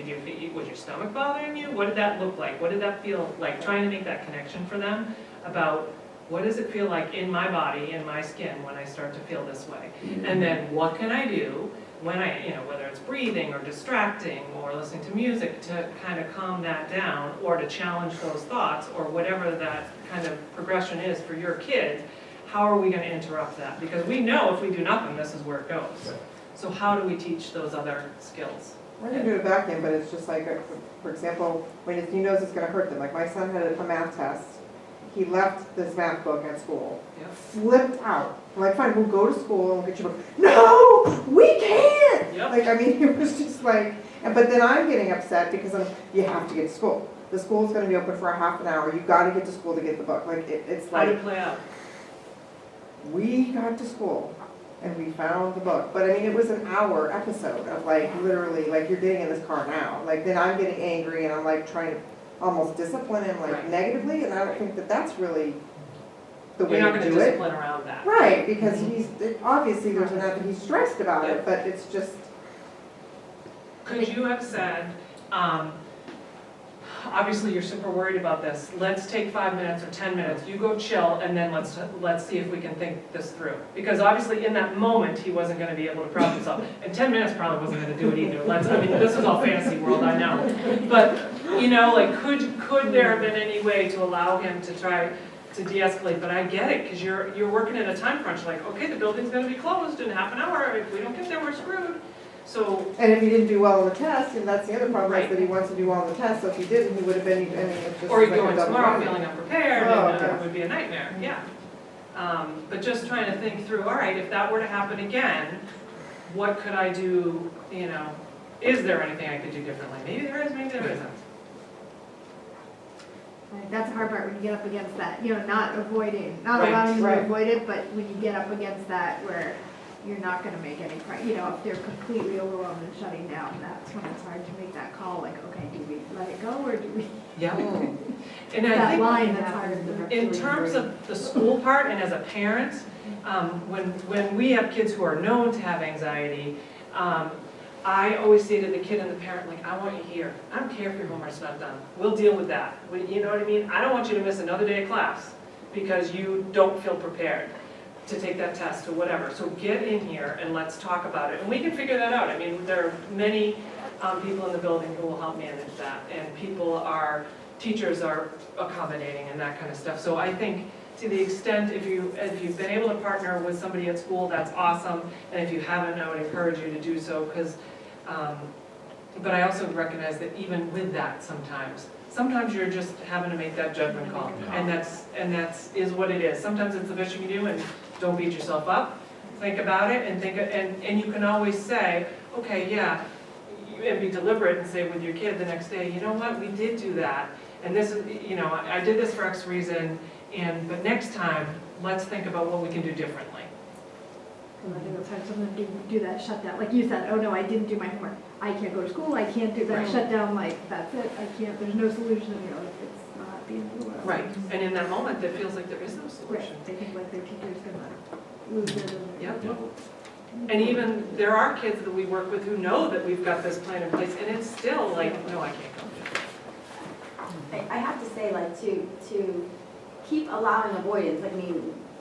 Was your stomach bothering you? What did that look like? What did that feel like? Trying to make that connection for them about what does it feel like in my body, in my skin, when I start to feel this way? And then what can I do when whether it's breathing or distracting or listening to music to kind of calm that down or to challenge those thoughts or whatever that kind of progression is for your kid, how are we going to interrupt that? Because we know if we do nothing, this is where it goes. So how do we teach those other skills? We're going to do it back in, but it's just like, for example, when he knows it's going to hurt them. Like my son had a math test. He left this math book at school, flipped out. I'm like, fine, we'll go to school and we'll get your book. No, we can't! Yep. Like, I mean, it was just like, but then I'm getting upset because you have to get to school. The school's going to be open for a half an hour. You've got to get to school to get the book. Like, it's How did like, it play out? we got to school and we found the book. But I mean, it was an hour episode of like, literally, like you're getting in this car now. Like, then I'm getting angry and I'm like trying to almost discipline him like negatively, and I don't think that that's really the way to do it. You're not going to discipline around that. Right, because obviously there's enough, he's stressed about it, but it's just. Could you have said, obviously you're super worried about this, let's take 5 minutes or 10 minutes, you go chill, and then let's see if we can think this through. Because obviously in that moment, he wasn't going to be able to process himself. And 10 minutes probably wasn't going to do it either. I mean, this is all fantasy world, I know. But, like, could there have been any way to allow him to try to de-escalate? But I get it, because you're working in a time crunch, like, okay, the building's going to be closed in half an hour, if we don't get there, we're screwed. So, and if he didn't do well on the test, and that's the other problem, right, is that he wants to do well on the test, so if he didn't, he would have been, it's just or he'd like go in a double tomorrow whammy. feeling unprepared, Oh, and okay. it would be a nightmare, yeah. But just trying to think through, all right, if that were to happen again, what could I do, is there anything I could do differently? Maybe there is, maybe there isn't. Right, that's the hard part when you get up against that, not avoiding, not Right, allowing them right. to avoid it, but when you get up against that where you're not gonna make any, if they're completely overwhelmed and shutting down, that's when it's hard to make that call, like, okay, do we let it go, or do we? Yeah. And I That think line, that's hard to. in terms of the school part and as a parent, when we have kids who are known to have anxiety, I always say to the kid and the parent, like, I want you here. I don't care if your homework's not done. We'll deal with that. You know what I mean? I don't want you to miss another day of class because you don't feel prepared to take that test or whatever. So get in here and let's talk about it. And we can figure that out. I mean, there are many people in the building who will help manage that. And teachers are accommodating and that kind of stuff. So I think to the extent, if you've been able to partner with somebody at school, that's awesome. And if you haven't, I would encourage you to do so, because, but I also recognize that even with that sometimes you're just having to make that judgment call. And that's what it is. Sometimes it's the best you can do, and don't beat yourself up. Think about it and you can always say, okay, yeah, and be deliberate and say with your kid the next day, you know what, we did do that. And this is, I did this for X reason, but next time, let's think about what we can do differently. I think it's hard sometimes to do that shutdown, like you said, oh no, I didn't do my homework, I can't go to school, I can't do that Right. shutdown, like, that's it, I can't, there's no solution, it's not the end of the world. Right, and in that moment, it feels like there is no Right, solution. they think like their teacher's gonna lose it. Yep. And even, there are kids that we work with who know that we've got this plan in place, and it's still like, no, I can't go. I have to say, like, to keep allowing avoidance,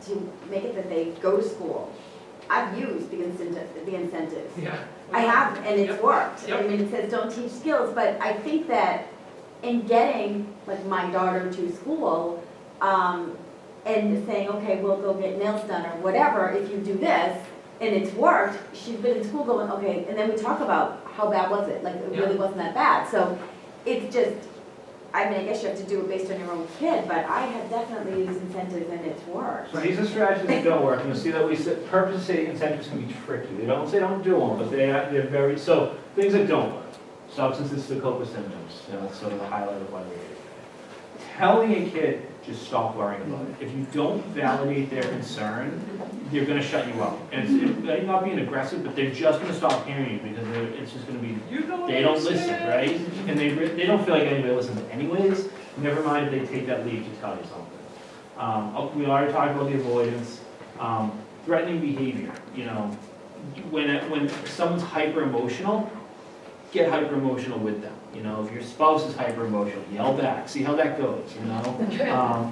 to make it that they go to school. I've used the incentives. Yeah. I have, and it's worked. Yep. I mean, it says don't teach skills, but I think that in getting, like, my daughter to school, and saying, okay, we'll go get nails done or whatever, if you do this, and it's worked, she's been in school going, okay, and then we talk about how bad was it, like, it really wasn't that bad. So it's just, I mean, I guess you have to do it based on your own kid, but I have definitely used incentives and it's worked. So these are strategies that don't work, and you'll see that we purposely say incentives can be tricky. They don't say don't do them, but they're very, so things that don't work. Substances to cope with symptoms, that's sort of the highlight of why we're here today. Telling a kid, just stop worrying about it. If you don't validate their concern, they're gonna shut you up. And it's not being aggressive, but they're just gonna stop hearing you because it's just gonna be, they don't listen, right? And they don't feel like anybody listens anyways. Never mind if they take that lead to tell you something. We already talked about the avoidance. Threatening behavior, when someone's hyper emotional, get hyper emotional with them. If your spouse is hyper emotional, yell back, see how that goes,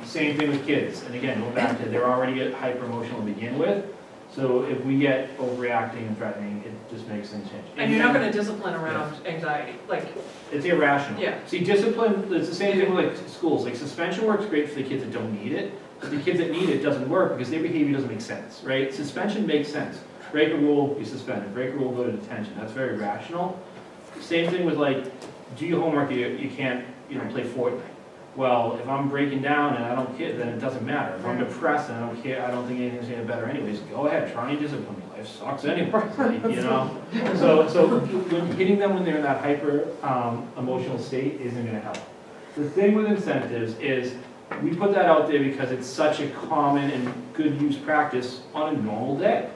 Same thing with kids. And again, go back to, they're already hyper emotional to begin with. So if we get overreacting and threatening, it just makes things change. And you're not gonna discipline around anxiety, like, It's irrational. Yeah. See, discipline, it's the same thing with like schools. Like suspension works great for the kids that don't need it, but the kids that need it doesn't work because their behavior doesn't make sense, right? Suspension makes sense. Break a rule, be suspended. Break a rule, go to detention. That's very rational. Same thing with like, do your homework, you can't, play Fortnite. Well, if I'm breaking down and I don't care, then it doesn't matter. If I'm depressed and I don't care, I don't think anything's gonna get better anyways, go ahead, try and discipline me. Life sucks anyway, So when hitting them when they're in that hyper emotional state isn't gonna help. The thing with incentives is, we put that out there because it's such a common and good use practice on a normal day.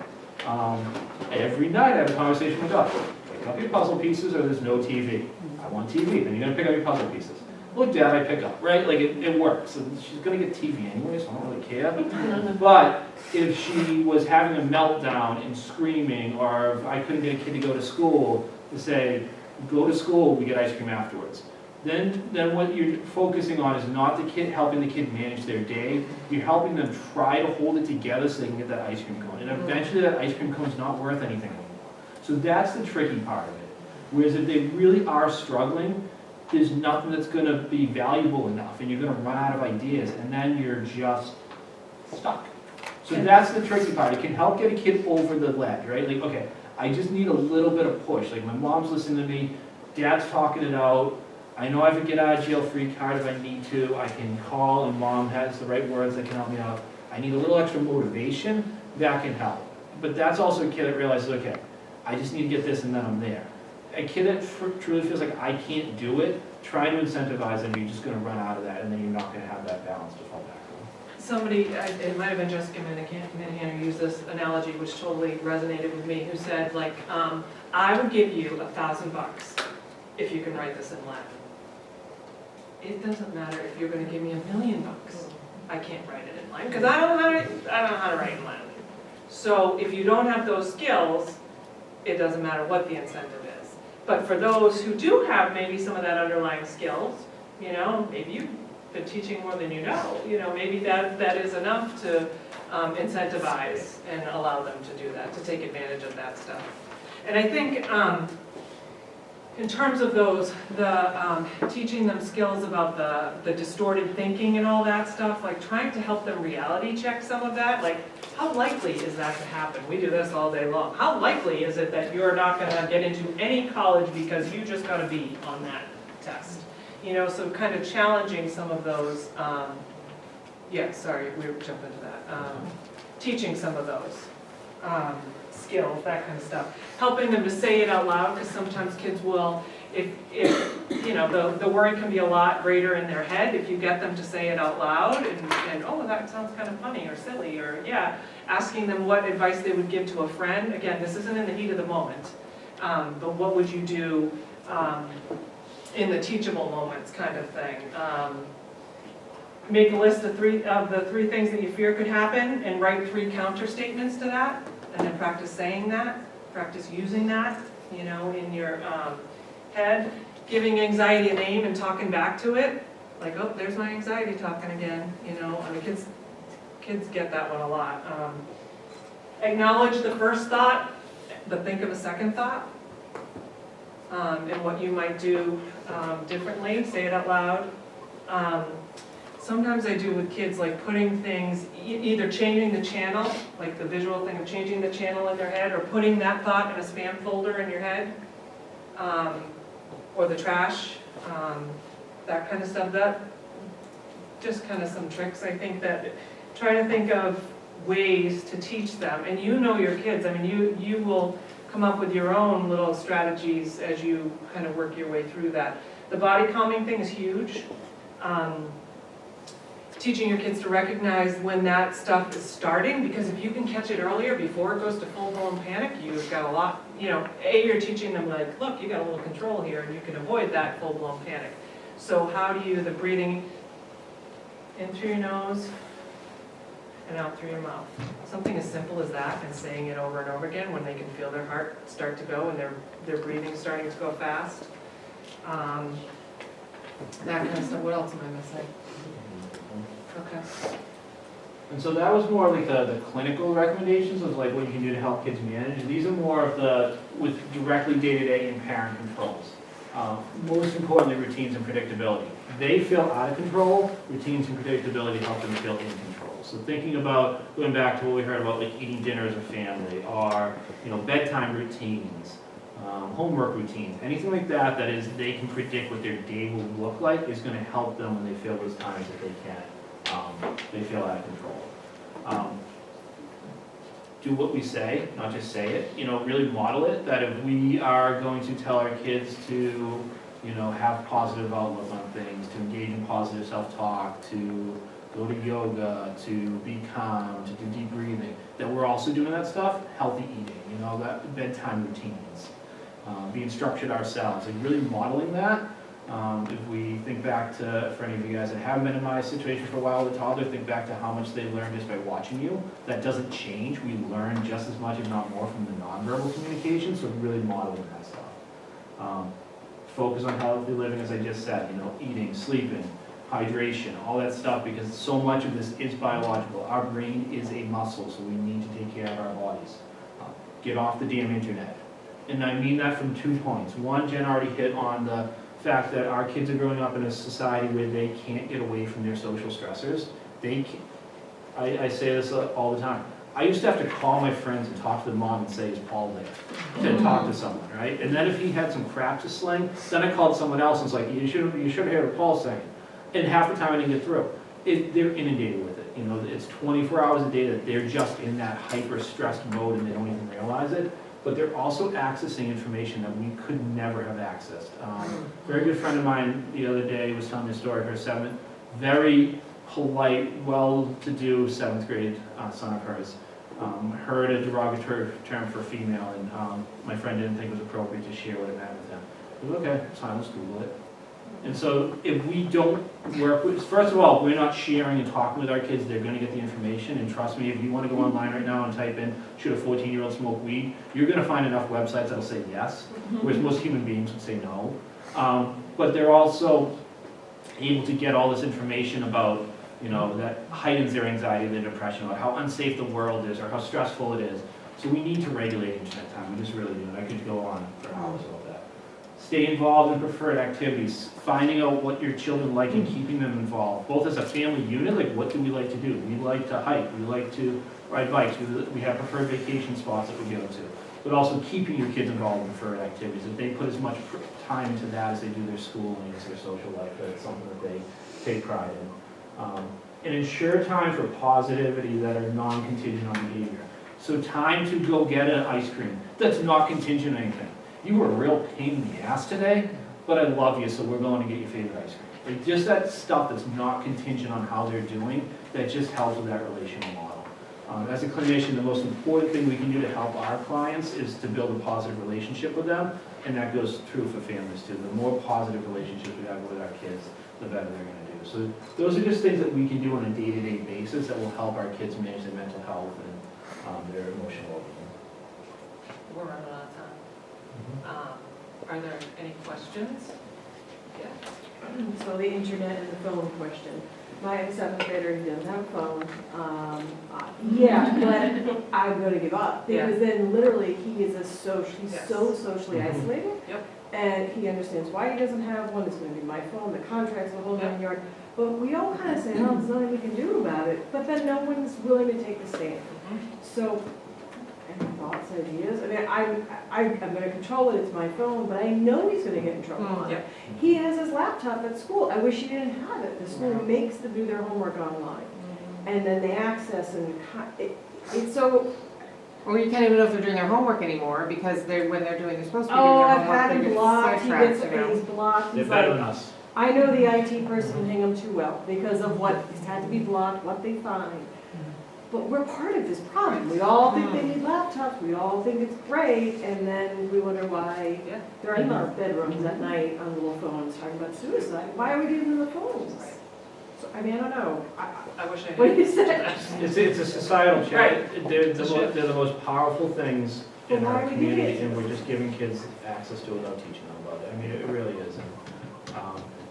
Every night I have a conversation with Doug. Pick up your puzzle pieces or there's no TV. I want TV, then you're gonna pick up your puzzle pieces. Look, Dad, I pick up, right? Like, it works. And she's gonna get TV anyway, so I don't really care. But if she was having a meltdown and screaming, or if I couldn't get a kid to go to school, to say, go to school, we get ice cream afterwards. Then what you're focusing on is not the kid, helping the kid manage their day. You're helping them try to hold it together so they can get that ice cream cone. And eventually that ice cream cone's not worth anything anymore. So that's the tricky part of it. Whereas if they really are struggling, there's nothing that's going to be valuable enough, and you're going to run out of ideas, and then you're just stuck. So that's the tricky part. It can help get a kid over the ledge, right? Like, okay, I just need a little bit of push. Like, my mom's listening to me, Dad's talking it out. I know I have a get out of jail free card if I need to. I can call, and Mom has the right words that can help me out. I need a little extra motivation. That can help. But that's also a kid that realizes, okay, I just need to get this, and then I'm there. A kid that truly feels like I can't do it, trying to incentivize them, you're just going to run out of that, and then you're not going to have that balance to fall back on. somebody, it might have been Jessica Minahan who used this analogy, which totally resonated with me, who said, like, I would give you $1,000 if you can write this in Latin. It doesn't matter if you're gonna give me $1 million. I can't write it in Latin, because I don't know how to write in Latin. So if you don't have those skills, it doesn't matter what the incentive is. But for those who do have maybe some of that underlying skills, you know, maybe you've been teaching more than you know, maybe that is enough to incentivize and allow them to do that, to take advantage of that stuff. And I think in terms of those, teaching them skills about the distorted thinking and all that stuff, like trying to help them reality check some of that, like how likely is that to happen? We do this all day long. How likely is it that you're not gonna get into any college because you just got a B on that test? You know, so kind of challenging some of those, yeah, sorry, we were jumping into that. Teaching some of those skills, that kind of stuff. Helping them to say it out loud, because sometimes kids will, if you know, the worry can be a lot greater in their head if you get them to say it out loud and oh, that sounds kind of funny or silly, or yeah, asking them what advice they would give to a friend. Again, this isn't in the heat of the moment, but what would you do in the teachable moments kind of thing. Make a list of the three things that you fear could happen and write 3 counter statements to that, and then practice saying that, practice using that, you know, in your head. Giving anxiety a name and talking back to it, like, oh, there's my anxiety talking again, you know. I mean, kids get that one a lot. Acknowledge the first thought, but think of a second thought, and what you might do differently. Say it out loud. Sometimes I do with kids, like putting things, either changing the channel, like the visual thing of changing the channel in their head, or putting that thought in a spam folder in your head, or the trash, that kind of stuff. That just kind of some tricks, I think, that try to think of ways to teach them. And you know your kids. I mean, you will come up with your own little strategies as you kind of work your way through that. The body calming thing is huge. Teaching your kids to recognize when that stuff is starting, because if you can catch it earlier before it goes to full-blown panic, you've got a lot, you know, you're teaching them like, look, you got a little control here and you can avoid that full-blown panic. So how do you, the breathing in through your nose and out through your mouth. Something as simple as that, and saying it over and over again when they can feel their heart start to go and their breathing starting to go fast. That kind of stuff. What else am I missing? Okay. And so that was more like the clinical recommendations of like what you can do to help kids manage. These are more of the, with directly day-to-day and parent controls. Most importantly, routines and predictability. They feel out of control, routines and predictability help them feel in control. So thinking about, going back to what we heard about like eating dinner as a family, or bedtime routines, homework routines, anything like that, that is they can predict what their day will look like, is going to help them when they feel those times that they can't. They feel out of control. Do what we say, not just say it. Really model it. That if we are going to tell our kids to, have positive outlook on things, to engage in positive self-talk, to go to yoga, to be calm, to do deep breathing, that we're also doing that stuff. Healthy eating, that bedtime routines, being structured ourselves, and really modeling that. If we think back to, for any of you guys that haven't been in my situation for a while with a toddler, think back to how much they learn just by watching you. That doesn't change. We learn just as much, if not more, from the nonverbal communication, so really modeling that stuff. Focus on healthy living, as I just said, eating, sleeping, hydration, all that stuff, because so much of this is biological. Our brain is a muscle, so we need to take care of our bodies. Get off the damn internet. And I mean that from 2 points. One, Jen already hit on the fact that our kids are growing up in a society where they can't get away from their social stressors. They can't. I say this all the time. I used to have to call my friends and talk to the mom and say, is Paul there? To talk to someone, right? And then if he had some crap to sling, then I called someone else and was like, you should hear what Paul's saying. And half the time I didn't get through. They're inundated with it. It's 24 hours a day that they're just in that hyper-stressed mode and they don't even realize it. But they're also accessing information that we could never have accessed. Very good friend of mine the other day was telling me a story of her 7th, very polite, well-to-do seventh grade son of hers heard a derogatory term for female, and my friend didn't think it was appropriate to share what it meant with him. I was, okay, it's fine, let's Google it. And so if we don't work with, first of all, we're not sharing and talking with our kids, they're gonna get the information, and trust me, if you wanna go online right now and type in, should a 14-year-old smoke weed, you're gonna find enough websites that'll say yes, whereas most human beings would say no. But they're also able to get all this information about, you know, that heightens their anxiety, their depression, about how unsafe the world is, or how stressful it is. So we need to regulate internet time, we just really do, and I could go on for hours about that. Stay involved in preferred activities, finding out what your children like and keeping them involved, both as a family unit, like what do we like to do? We like to hike, we like to ride bikes, we have preferred vacation spots that we go to, but also keeping your kids involved in preferred activities. If they put as much time into that as they do their schooling, as their social life, that it's something that they take pride in. And ensure time for positivity that are non-contingent on behavior. So time to go get an ice cream, that's not contingent on anything. You were a real pain in the ass today, but I love you, so we're going to get your favorite ice cream. Like just that stuff that's not contingent on how they're doing, that just helps with that relational model. As a clinician, the most important thing we can do to help our clients is to build a positive relationship with them, and that goes true for families too. The more positive relationships we have with our kids, the better they're going to do. So those are just things that we can do on a day-to-day basis that will help our kids manage their mental health and their emotional well-being. We're running out of time. Are there any questions? Yeah. So the internet and the phone question. My seventh grader, he doesn't have a phone. Yeah, but I'm gonna give up because then literally he's so socially isolated. Yep. And he understands why he doesn't have one. It's gonna be my phone, the contract's the whole 9 yards. But we all kind of say, oh, there's nothing we can do about it. But then no one's willing to take the stand. So, any thoughts, ideas? I mean, I'm going to control it. It's my phone, but I know he's going to get in trouble on it. He has his laptop at school. I wish he didn't have it. The school makes them do their homework online, and then they access and it's so. Or you can't even know if they're doing their homework anymore because they're supposed to be doing Oh, their I've homework. had him blocked. He's blocked. They're He's better like, than us. I know the IT person in Hingham too well because of what has had to be blocked, what they find. But we're part of this problem. We all think they need laptops, we all think it's great, and then we wonder why they're in our bedrooms at night on little phones talking about suicide. Why are we giving them the phones? So, I mean, I don't know. I wish I What do had. you say? It's a societal change. Right. They're the most powerful things in Well, why our are we doing community, it? and we're just giving kids access to it without teaching them about it. I mean, it really is. And,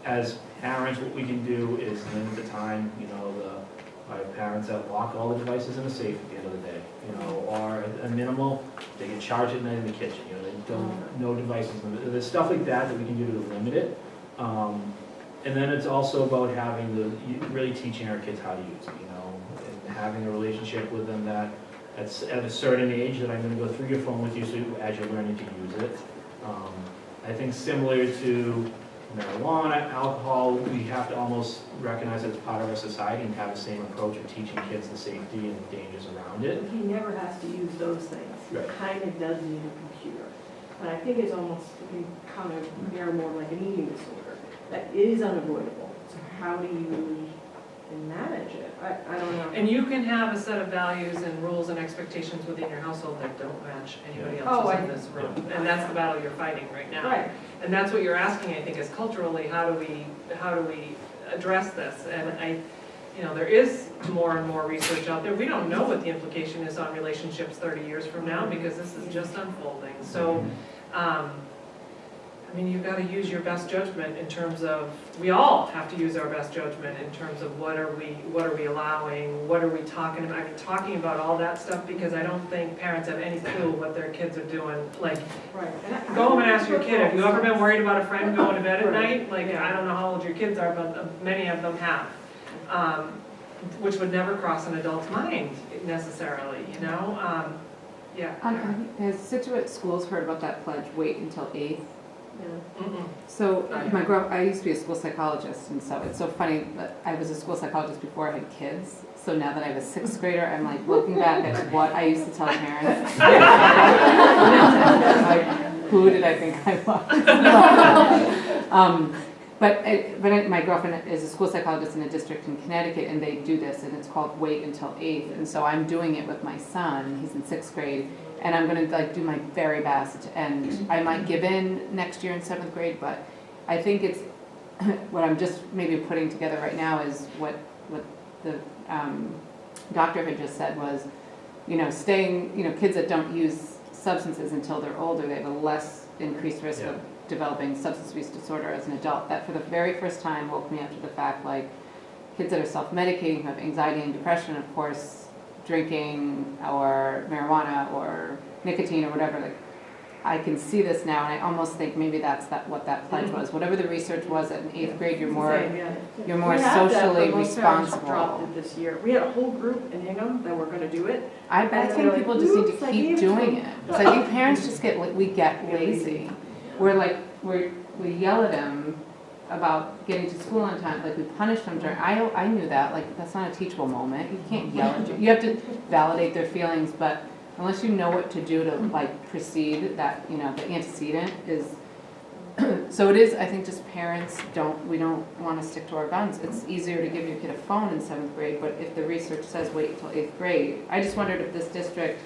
as parents, what we can do is limit the time. You know, I have parents that lock all the devices in a safe at the end of the day. You know, or a minimal, they get charged at night in the kitchen. You know, they don't no devices. There's stuff like that that we can do to limit it. And then it's also about having really teaching our kids how to use it, you know, and having a relationship with them that at a certain age that I'm going to go through your phone with you so as you're learning to use it. I think similar to marijuana, alcohol, we have to almost recognize that it's part of our society and have the same approach of teaching kids the safety and the dangers around it. He never has to use those things. He Right. kind of does need a computer. But I think it's almost, you kind of mirror more like an eating disorder. That is unavoidable. So how do you manage it? I don't know. And you can have a set of values and rules and expectations within your household that don't match anybody Oh, else's in this room. And that's the battle you're fighting right now. Right. And that's what you're asking, I think, is culturally, how do we address this? And there is more and more research out there. We don't know what the implication is on relationships 30 years from now because this is just unfolding. So, you've got to use your best judgment in terms of, we all have to use our best judgment in terms of what are we allowing, what are we talking about. Talking about all that stuff because I don't think parents have any clue what their kids are doing. Like, go home and ask your kid, have you ever been worried about a friend going to bed at night? Like, I don't know how old your kids are, but many of them have. Which would never cross an adult's mind necessarily, you know? Has Scituate schools heard about that pledge, wait until 8th? Mm-mm. So I used to be a school psychologist, and so it's so funny that I was a school psychologist before I had kids. So now that I have a 6th grader, I'm like looking back at what I used to tell parents. Like, who did I think I was? But my girlfriend is a school psychologist in a district in Connecticut, and they do this, and it's called Wait Until 8th. And so I'm doing it with my son, he's in 6th grade, and I'm gonna like do my very best. And I might give in next year in 7th grade, but I think it's, what I'm just maybe putting together right now is what the doctor had just said was, kids that don't use substances until they're older, they have a less increased risk of developing substance abuse disorder as an adult. That for the very first time woke me up to the fact, like, kids that are self-medicating, who have anxiety and depression, of course, drinking or marijuana or nicotine or whatever, like, I can see this now, and I almost think maybe that's what that pledge was. Whatever the research was that in 8th grade, you're more socially responsible. Dropped it this year. We had a whole group in Hingham that were gonna do it. I think people just need to keep doing it. Because I think parents just get lazy. We're like, we yell at them about getting to school on time, like we punish them during, I knew that, like, that's not a teachable moment. You can't yell at you have to validate their feelings, but unless you know what to do to like proceed, that, the antecedent is, so it is, I think just parents we don't want to stick to our guns. It's easier to give your kid a phone in 7th grade, but if the research says wait until 8th grade, I just wondered if this district,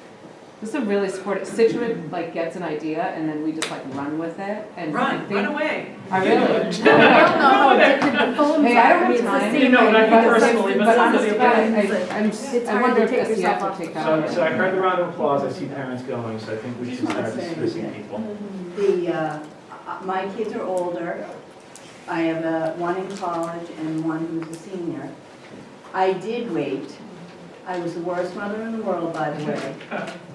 this is a really supportive, Scituate like gets an idea and then we just like run with it and Run away. I really. No, the phones Hey, I don't it's have the time. same No, way. not you personally, but honestly, It's I hard wonder to if take SEF yourself will off. take that. So I heard the round of applause, I see parents going, so I think we should start dismissing people. My kids are older. I have one in college and one who's a senior. I did wait. I was the worst mother in the world, by the way.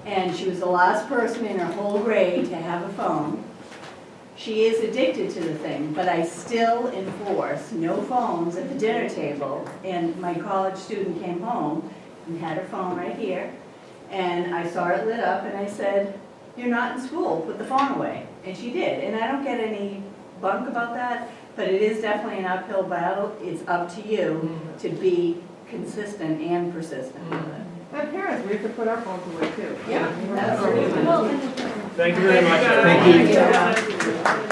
And she was the last person in her whole grade to have a phone. She is addicted to the thing, but I still enforce no phones at the dinner table. And my college student came home and had her phone right here. And I saw it lit up and I said, "You're not in school, put the phone away." And she did. And I don't get any bunk about that, but it is definitely an uphill battle. It's up to you to be consistent and persistent with it. And parents, we have to put our phones away too. Yeah, absolutely. Thank you very much. Thank you.